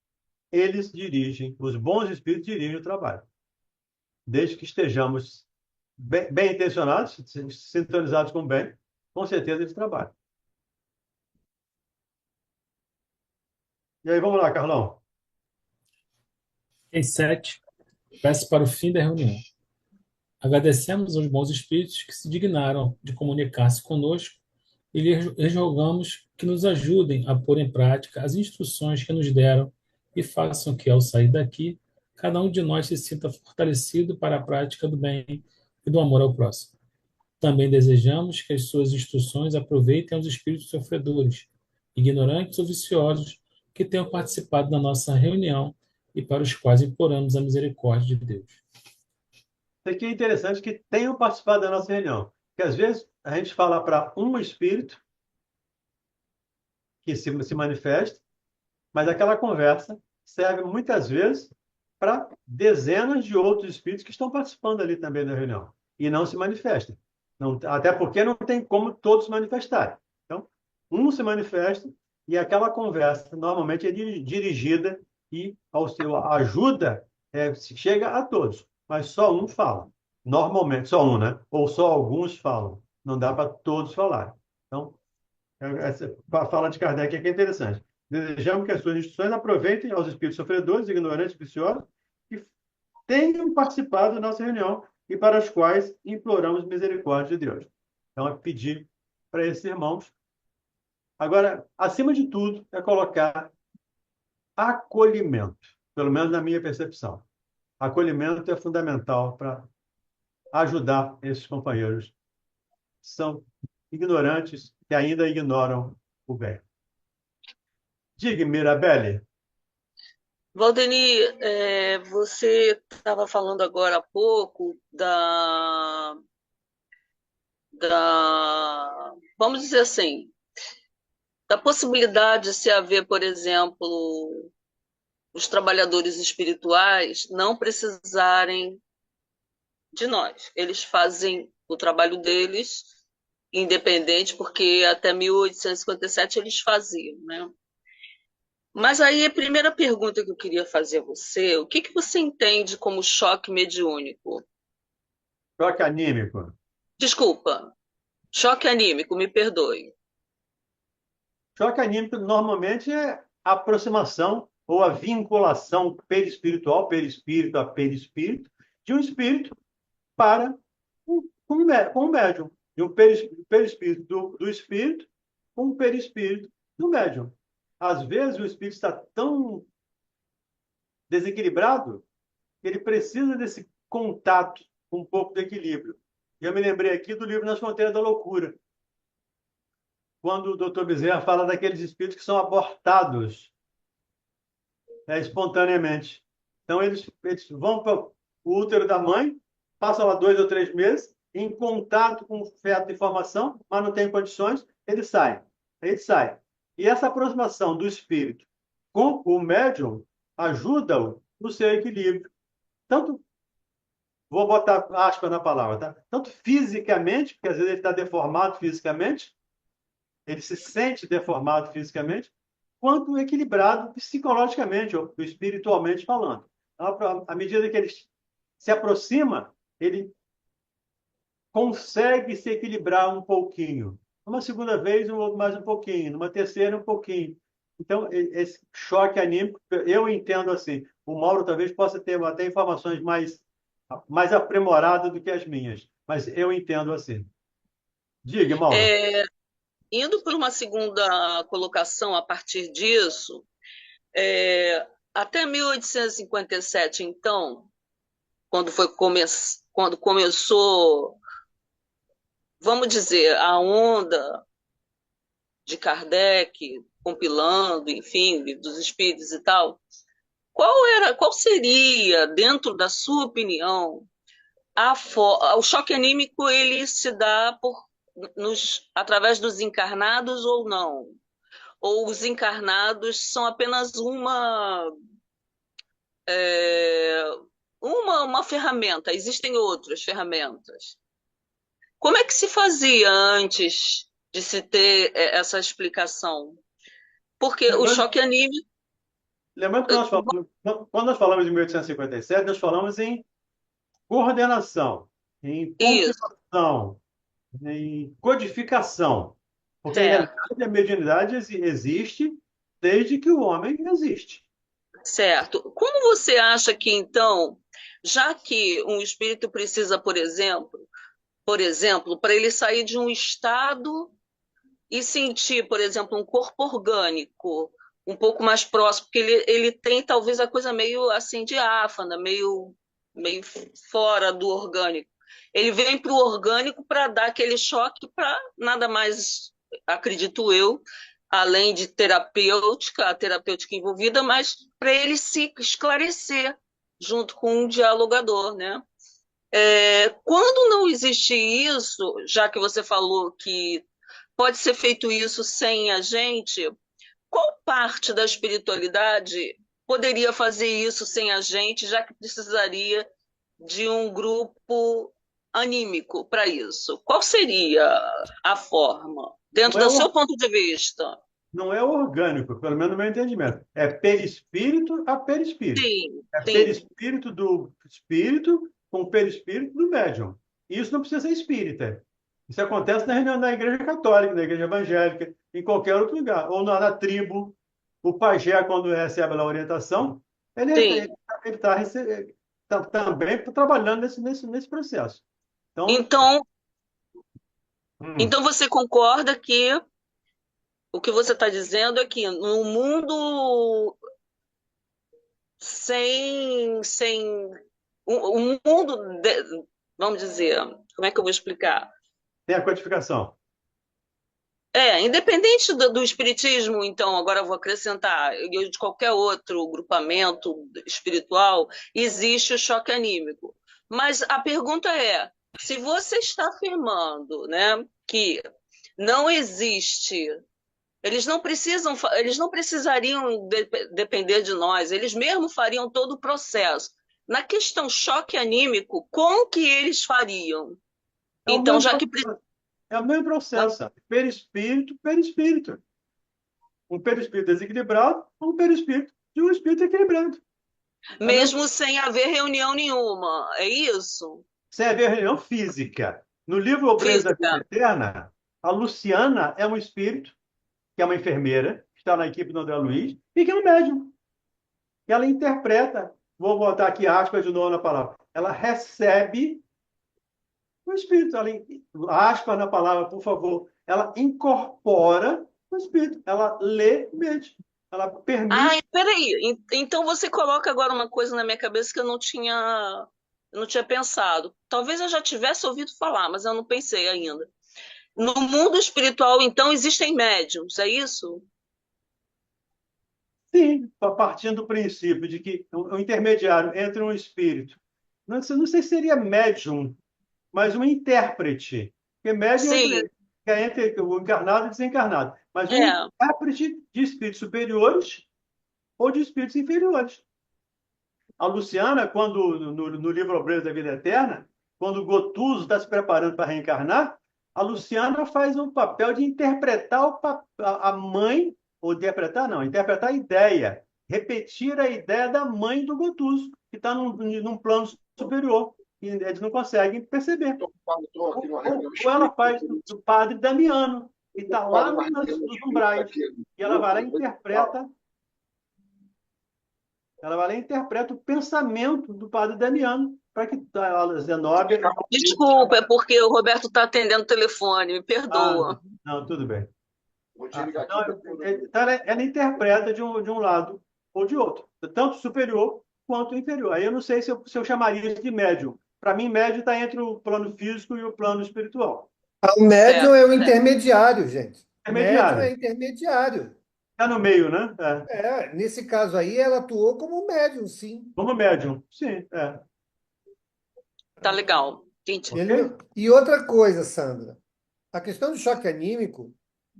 Eles dirigem, os bons espíritos dirigem o trabalho. Desde que estejamos bem intencionados, sintonizados com o bem, com certeza eles trabalham. E aí, vamos lá, Carlão. Em 7, peço para o fim da reunião. Agradecemos aos bons espíritos que se dignaram de comunicar-se conosco e lhes rogamos que nos ajudem a pôr em prática as instruções que nos deram e façam que, ao sair daqui, cada um de nós se sinta fortalecido para a prática do bem e do amor ao próximo. Também desejamos que as suas instruções aproveitem aos espíritos sofredores, ignorantes ou viciosos, que tenham participado da nossa reunião e para os quais imploramos a misericórdia de Deus. Isso aqui é interessante que tenham participado da nossa reunião. Porque às vezes a gente fala para um espírito que se manifesta, mas aquela conversa serve muitas vezes para dezenas de outros espíritos que estão participando ali também da reunião e não se manifestam. Não, até porque não tem como todos se manifestarem. Então, um se manifesta e aquela conversa normalmente é dirigida e ao seu ajuda chega a todos, mas só um fala. Normalmente, só um, né? Ou só alguns falam. Não dá para todos falar. Então, essa fala de Kardec aqui é interessante. Desejamos que as suas instituições aproveitem aos espíritos sofredores, ignorantes, viciosos, que tenham participado da nossa reunião e para os quais imploramos misericórdia de Deus. Então, é pedir para esses irmãos. Agora, acima de tudo, é colocar acolhimento, pelo menos na minha percepção. Acolhimento é fundamental para ajudar esses companheiros que são ignorantes, que ainda ignoram o bem. Diga, Mirabelle. Valdeni, você estava falando agora há pouco vamos dizer assim, da possibilidade de se haver, por exemplo, os trabalhadores espirituais não precisarem de nós. Eles fazem o trabalho deles independente, porque até 1857 eles faziam, né? Mas aí a primeira pergunta que eu queria fazer a você, o que você entende como choque mediúnico? Choque anímico. Desculpa, choque anímico, me perdoe. Choque anímico normalmente é a aproximação ou a vinculação perispiritual, perispírito a perispírito, de um espírito para um médium. De um perispírito do espírito com um perispírito do médium. Às vezes o espírito está tão desequilibrado que ele precisa desse contato com um pouco de equilíbrio. E eu me lembrei aqui do livro Nas Fronteiras da Loucura, quando o Dr. Bezerra fala daqueles espíritos que são abortados espontaneamente. Então, eles vão para o útero da mãe, passam lá 2 ou 3 meses, em contato com o feto de formação, mas não tem condições, eles saem. Eles saem. E essa aproximação do espírito com o médium ajuda-o no seu equilíbrio. Tanto, vou botar aspas na palavra, tá? Tanto fisicamente, porque às vezes ele está deformado fisicamente, ele se sente deformado fisicamente, quanto equilibrado psicologicamente ou espiritualmente falando. Então, à medida que ele se aproxima, ele consegue se equilibrar um pouquinho. Uma segunda vez, mais um pouquinho. Numa terceira, um pouquinho. Então, esse choque anímico, eu entendo assim. O Mauro talvez possa ter até informações mais aprimoradas do que as minhas, mas eu entendo assim. Diga, Mauro. É, indo por uma segunda colocação a partir disso, até 1857, então, quando começou, vamos dizer, a onda de Kardec compilando, enfim, dos espíritos e tal, qual seria, dentro da sua opinião, o choque anímico ele se dá através dos encarnados ou não? Ou os encarnados são apenas é, uma ferramenta, existem outras ferramentas. Como é que se fazia antes de se ter essa explicação? Porque o Lembrando, choque anímico. lembrando que quando nós falamos de 1857, nós falamos em coordenação, em Isso, compilação, em codificação. Porque, em certo, realidade, a mediunidade existe desde que o homem existe. certo. Como você acha que, então, já que um espírito precisa, por exemplo, para ele sair de um estado e sentir, por exemplo, um corpo orgânico um pouco mais próximo, porque ele tem talvez a coisa meio assim diáfana, meio fora do orgânico. Ele vem para o orgânico para dar aquele choque para nada mais, acredito eu, além de a terapêutica envolvida, mas para ele se esclarecer junto com um dialogador, né? Quando não existe isso, já que você falou que pode ser feito isso sem a gente, qual parte da espiritualidade poderia fazer isso sem a gente, já que precisaria de um grupo anímico para isso? Qual seria a forma, dentro Não é, do seu ponto de vista? não é orgânico, pelo menos no meu entendimento. É perispírito a perispírito. Sim, É sim, perispírito do espírito com perispírito do médium. Isso não precisa ser espírita. Isso acontece na Igreja Católica, na Igreja Evangélica, em qualquer outro lugar. Ou na tribo. O pajé, quando recebe a orientação, ele sim. está também trabalhando nesse processo. Então, Então, hum, então você concorda que o que você está dizendo é que no mundo sem um mundo, vamos dizer, como é que eu vou explicar? tem a codificação. Independente do espiritismo, então, agora eu vou acrescentar, e de qualquer outro grupamento espiritual, existe o choque anímico. Mas a pergunta é, se você está afirmando, né, que não existe, eles não precisariam depender de nós, eles mesmos fariam todo o processo. Na questão choque anímico, como que eles fariam? É o Então, mesmo, já que é o mesmo processo, sabe? Perispírito, perispírito. Um perispírito desequilibrado, um perispírito de um espírito equilibrado. É o mesmo, mesmo sem haver reunião nenhuma, é isso? sem haver reunião física. No livro Obreiros da Vida Física. Eterna, a Luciana é um espírito, que é uma enfermeira, que está na equipe do André Luiz, e que é um médium. E ela interpreta, vou botar aqui aspas de novo na palavra, ela recebe o espírito, aspas na palavra, por favor, ela incorpora o espírito, ela lê mente, ela permite. Peraí. Então você coloca agora uma coisa na minha cabeça que eu não tinha pensado. Talvez eu já tivesse ouvido falar, mas eu não pensei ainda. No mundo espiritual, então, existem médiums, é isso? Sim, partindo do princípio de que o intermediário entre um espírito, não sei se seria médium, mas um intérprete, porque médium Sim, é entre o encarnado e o desencarnado, mas um é. intérprete de espíritos superiores ou de espíritos inferiores. A Luciana, quando no livro Obreiros da Vida Eterna, quando o Gotuso está se preparando para reencarnar, a Luciana faz um papel de interpretar a mãe, ou interpretar não, interpretar a ideia, repetir a ideia da mãe do Gotuso, que está num plano superior, e eles não conseguem perceber. Ou ela faz do padre Damiano, e está lá nos umbrais. E ela vai lá e interpreta o pensamento do padre Damiano para que a Zenóbia... Desculpa, é porque o Roberto está atendendo o telefone, me Ah, perdoa. não, tudo bem. Então, ela interpreta de um lado ou de outro, tanto superior quanto inferior. Aí eu não sei se eu chamaria isso de médium. Para mim, médium está entre o plano físico e o plano espiritual. O médium é Certo, o certo. intermediário, gente. Médium é Intermediário. intermediário. Está no meio, né? Nesse caso aí, ela atuou como médium, sim. Como médium. Sim, Tá legal. Entendi. Ele ok? E outra coisa, Sandra, a questão do choque anímico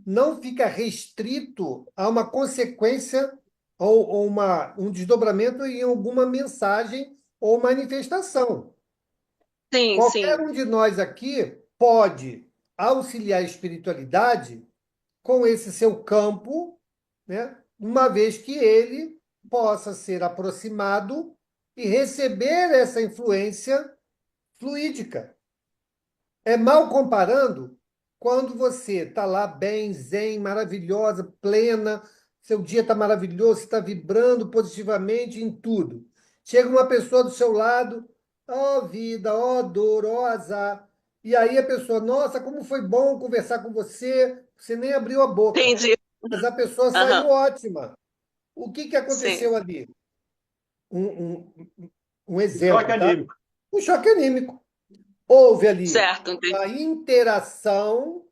não fica restrito a uma consequência ou um desdobramento em alguma mensagem ou manifestação. Sim, Qualquer sim. um de nós aqui pode auxiliar a espiritualidade com esse seu campo, né? Uma vez que ele possa ser aproximado e receber essa influência fluídica. É mal comparando quando você está lá bem, zen, maravilhosa, plena, seu dia está maravilhoso, você está vibrando positivamente em tudo. Chega uma pessoa do seu lado, ó vida, ó dor, ó azar. E aí a pessoa, nossa, como foi bom conversar com você, você nem abriu a boca. Entendi. Mas a pessoa saiu Aham, ótima. O que sim. aconteceu ali? Um Choque exemplo, tá? anímico. Um choque anímico. Houve ali Certo, entendi. uma interação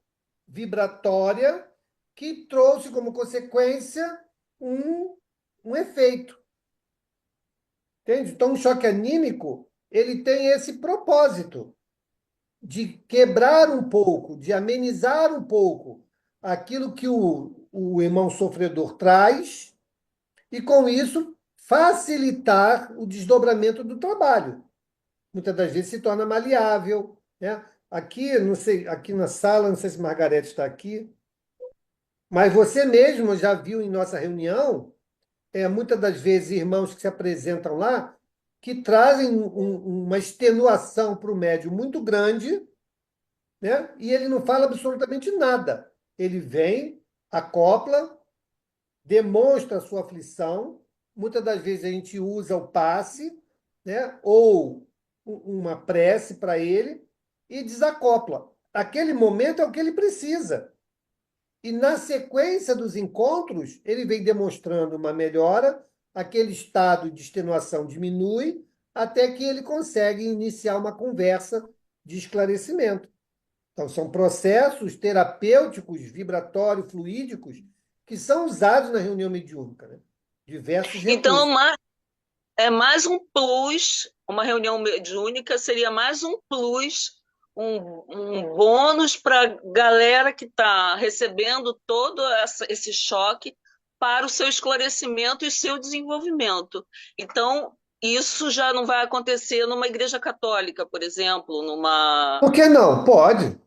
vibratória que trouxe como consequência um, um efeito. Entende? Então, o choque anímico ele tem esse propósito de quebrar um pouco, de amenizar um pouco aquilo que o irmão sofredor traz e, com isso, facilitar o desdobramento do trabalho. Muitas das vezes se torna maleável, né? Aqui, não sei, aqui na sala, não sei se Margarete está aqui, mas você mesmo já viu em nossa reunião, muitas das vezes irmãos que se apresentam lá, que trazem uma extenuação para o médium muito grande, né? E ele não fala absolutamente nada. Ele vem, acopla, demonstra a sua aflição. Muitas das vezes a gente usa o passe, né? Ou uma prece para ele e desacopla. Aquele momento é o que ele precisa. E na sequência dos encontros, ele vem demonstrando uma melhora, aquele estado de extenuação diminui, até que ele consegue iniciar uma conversa de esclarecimento. Então, são processos terapêuticos, vibratórios, fluídicos, que são usados na reunião mediúnica, né? Diversos Então, recursos. é mais um plus, uma reunião mediúnica seria mais um plus, um bônus para a galera que está recebendo todo esse choque para o seu esclarecimento e seu desenvolvimento. Então, isso já não vai acontecer numa igreja católica, por exemplo, numa... Por que não? Pode.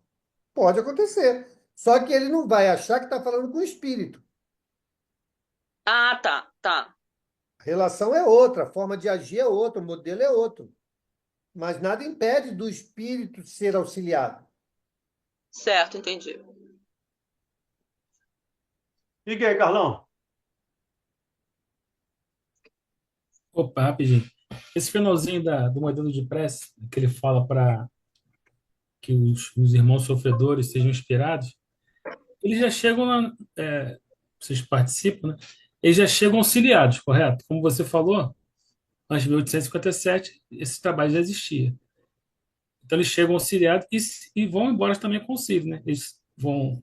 Pode acontecer. Só que ele não vai achar que está falando com o espírito. Ah, tá, tá. A relação é outra, a forma de agir é outra, o modelo é outro. Mas nada impede do espírito ser auxiliado. Certo, entendi. E aí, Carlão? Opa, rapidinho. Esse finalzinho do modelo de prece, que ele fala para que os irmãos sofredores sejam inspirados, eles já chegam, vocês participam, né? Eles já chegam auxiliados, correto? Como você falou, antes de 1857, esse trabalho já existia. Então, eles chegam auxiliados e vão embora também com auxílio, né? Eles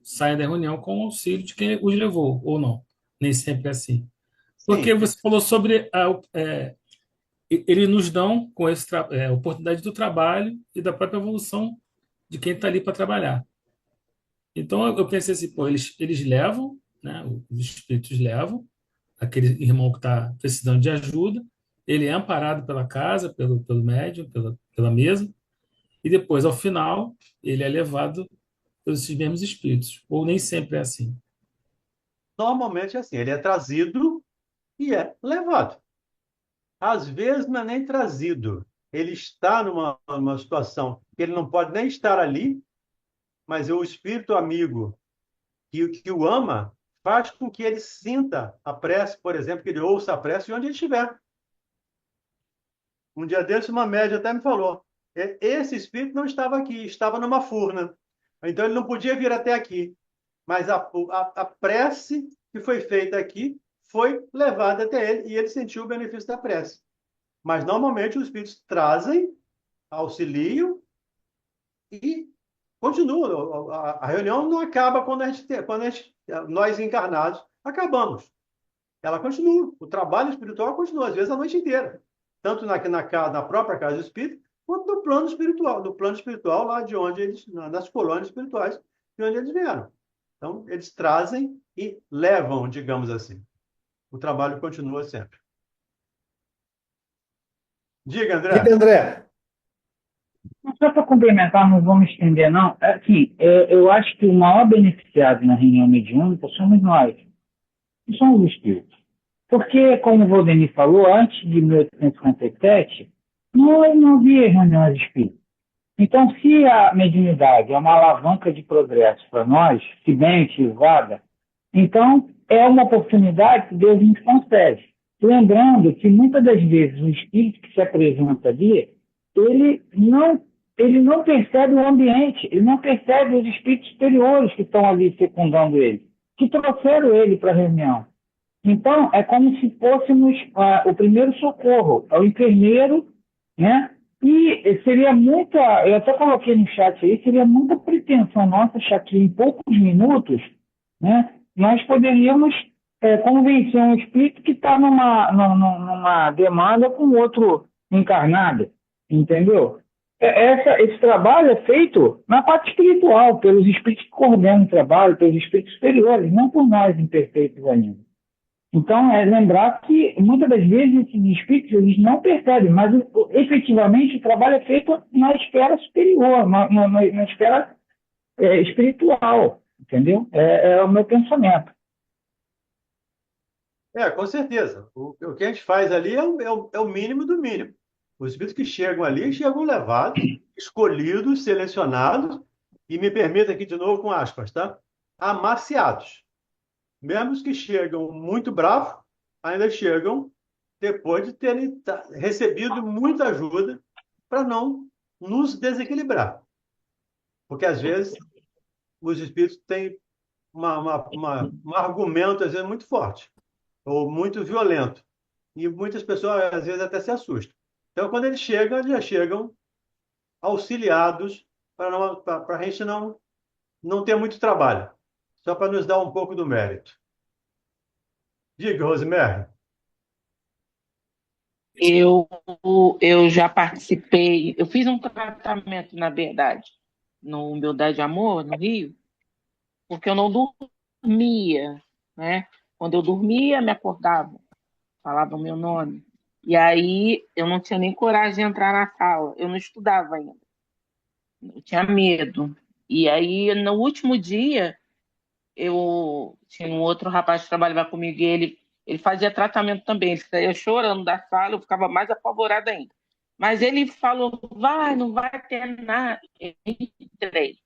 saem da reunião com o auxílio de quem os levou, ou não. Nem sempre é assim. Porque Sim. você falou sobre eles nos dão com oportunidade do trabalho e da própria evolução de quem está ali para trabalhar. Então eu pensei assim, pô, eles levam, né? Os espíritos levam aquele irmão que está precisando de ajuda, ele é amparado pela casa, pelo médium, pela mesa, e depois, ao final, ele é levado pelos esses mesmos espíritos. Ou nem sempre é assim. Normalmente é assim, ele é trazido e é levado. Às vezes não é nem trazido. Ele está numa situação que ele não pode nem estar ali, mas o espírito amigo que o ama, faz com que ele sinta a prece, por exemplo, que ele ouça a prece onde ele estiver. Um dia desse, uma média até me falou: esse espírito não estava aqui, estava numa furna. Então ele não podia vir até aqui. Mas a prece que foi feita aqui foi levada até ele e ele sentiu o benefício da prece. Mas normalmente os espíritos trazem, auxiliam e continuam. A reunião não acaba quando nós encarnados acabamos. Ela continua. O trabalho espiritual continua, às vezes, a noite inteira. Tanto na própria casa do espírito, quanto no plano espiritual, lá de onde eles, nas colônias espirituais, de onde eles vieram. Então, eles trazem e levam, digamos assim. O trabalho continua sempre. Diga, Diga, André. André. Só para complementar, não vou me estender, não. Assim, eu acho que o maior beneficiado na reunião mediúnica somos nós, não são os espíritos. Porque, como o Valdemir falou, antes de 1857, não havia reuniões espíritas. Então, se a mediunidade é uma alavanca de progresso para nós, se bem utilizada, então é uma oportunidade que Deus nos concede. Lembrando que muitas das vezes o espírito que se apresenta ali, ele não, ele não percebe o ambiente, ele não percebe os espíritos superiores que estão ali secundando ele, que trouxeram ele para a reunião. Então, é como se fôssemos o primeiro socorro, o enfermeiro, né? E seria muita, eu até coloquei no chat aí, seria muita pretensão nossa achar que em poucos minutos, né, nós poderíamos convencer um espírito que está numa demanda com outro encarnado, entendeu? Esse trabalho é feito na parte espiritual, pelos espíritos que coordenam o trabalho, pelos espíritos superiores, não por nós imperfeitos ainda. Então, é lembrar que muitas das vezes esses espíritos eles não percebem, mas efetivamente o trabalho é feito na esfera superior, na esfera espiritual, entendeu? É o meu pensamento. Com certeza. O que a gente faz ali é o mínimo do mínimo. Os espíritos que chegam ali chegam levados, escolhidos, selecionados, e me permita aqui de novo com aspas, tá? Amaciados. Mesmo os que chegam muito bravos, ainda chegam depois de terem recebido muita ajuda para não nos desequilibrar. Porque, às vezes, os espíritos têm um argumento, às vezes, muito forte ou muito violento. E muitas pessoas, às vezes, até se assustam. Então, quando eles chegam, eles já chegam auxiliados para a gente não ter muito trabalho, só para nos dar um pouco do mérito. Diga, Rosemary. Eu, eu já participei, eu fiz um tratamento, na verdade, no Humildade e Amor, no Rio, porque eu não dormia, né? Quando eu dormia, me acordava, falava o meu nome. E aí eu não tinha nem coragem de entrar na sala, eu não estudava ainda, eu tinha medo. E aí, no último dia, eu tinha um outro rapaz que trabalhava comigo e ele fazia tratamento também. Ele saía chorando da sala, eu ficava mais apavorada ainda. Mas ele falou, não vai ter nada. Eu entrei.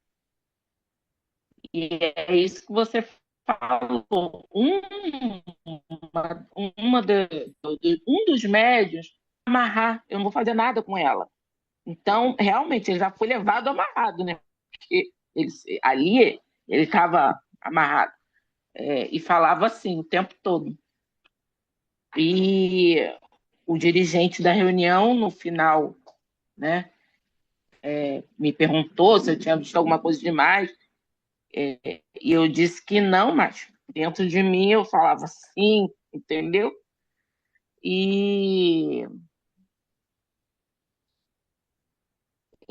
E é isso que você falou. Um dos médios amarrar, eu não vou fazer nada com ela. Então, realmente, ele já foi levado amarrado, né? Porque ali ele estava amarrado. E falava assim o tempo todo. E o dirigente da reunião, no final, né, me perguntou se eu tinha visto alguma coisa demais, e eu disse que não, mas dentro de mim eu falava sim, entendeu? E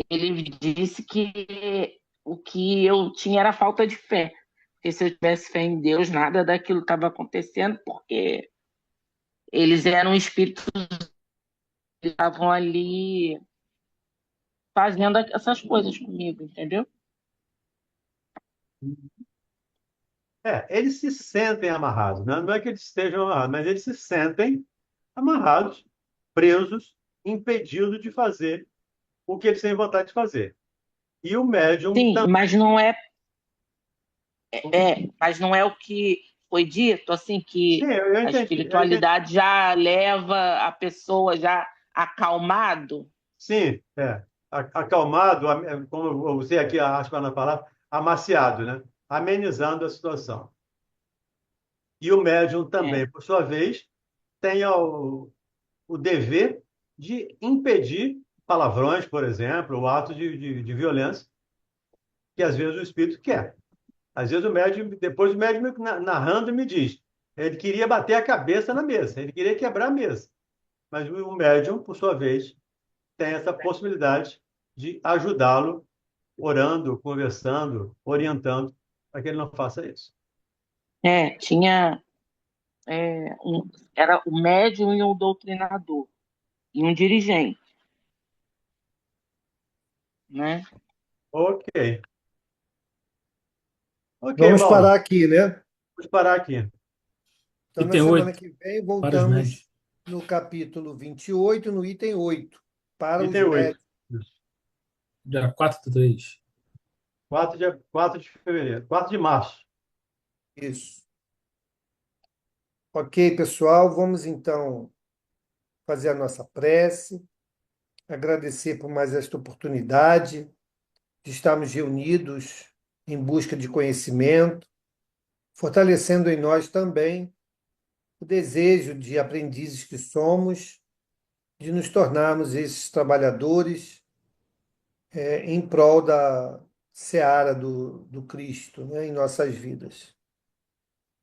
ele disse que o que eu tinha era falta de fé, porque se eu tivesse fé em Deus, nada daquilo estava acontecendo, porque eles eram espíritos que estavam ali fazendo essas coisas comigo, entendeu? Eles se sentem amarrados, né? Não é que eles estejam amarrados, mas eles se sentem amarrados, presos, impedidos de fazer o que eles têm vontade de fazer. E o médium Sim, também. mas não é Mas não é o que foi dito, assim, que Sim, eu a entendi, eu entendi. espiritualidade já leva a pessoa já acalmado? Sim, acalmado, como eu usei aqui a aspa na palavra, amaciado, né? Amenizando a situação. E o médium É, também, por sua vez, tem o dever de impedir palavrões, por exemplo, ou atos de violência, que às vezes o espírito quer. Às vezes o médium, depois o médium narrando me diz, ele queria bater a cabeça na mesa, ele queria quebrar a mesa. Mas o médium, por sua vez, tem essa possibilidade de ajudá-lo, orando, conversando, orientando, para que ele não faça isso. tinha era o médium e um doutrinador, e um dirigente, né? Ok. Ok, Vamos bom, parar aqui, né? vamos parar aqui. Então, na Item semana 8, que vem, para os voltamos médios. no capítulo 28, no item 8, para os Item 8. médicos. Dia 4/3. 4 de fevereiro. 4 de março. Isso. Ok, pessoal, vamos então fazer a nossa prece, agradecer por mais esta oportunidade de estarmos reunidos em busca de conhecimento, fortalecendo em nós também o desejo de aprendizes que somos, de nos tornarmos esses trabalhadores em prol da seara do Cristo, né, em nossas vidas.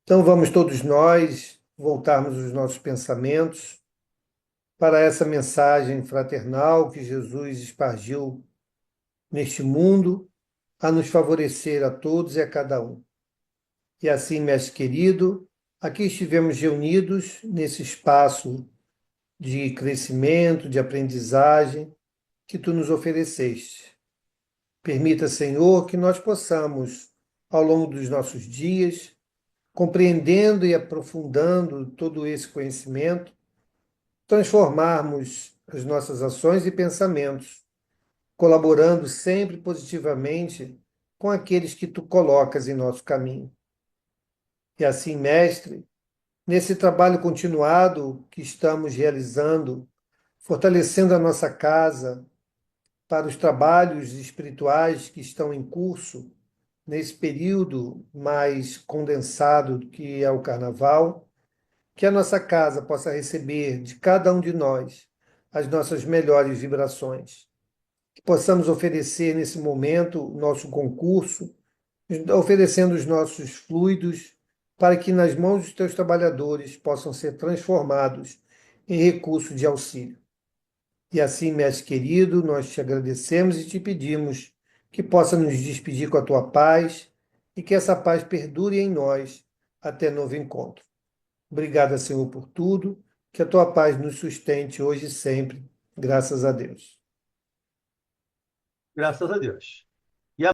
Então vamos todos nós voltarmos os nossos pensamentos para essa mensagem fraternal que Jesus espargiu neste mundo, a nos favorecer a todos e a cada um. E assim, mestre querido, aqui estivemos reunidos nesse espaço de crescimento, de aprendizagem que tu nos ofereceste. Permita, Senhor, que nós possamos, ao longo dos nossos dias, compreendendo e aprofundando todo esse conhecimento, transformarmos as nossas ações e pensamentos, colaborando sempre positivamente com aqueles que tu colocas em nosso caminho. E assim, mestre, nesse trabalho continuado que estamos realizando, fortalecendo a nossa casa para os trabalhos espirituais que estão em curso nesse período mais condensado que é o carnaval, que a nossa casa possa receber de cada um de nós as nossas melhores vibrações, que possamos oferecer nesse momento o nosso concurso, oferecendo os nossos fluidos para que nas mãos dos teus trabalhadores possam ser transformados em recurso de auxílio. E assim, mestre querido, nós te agradecemos e te pedimos que possa nos despedir com a tua paz e que essa paz perdure em nós até novo encontro. Obrigada, Senhor, por tudo, que a tua paz nos sustente hoje e sempre, graças a Deus. Graças a Deus.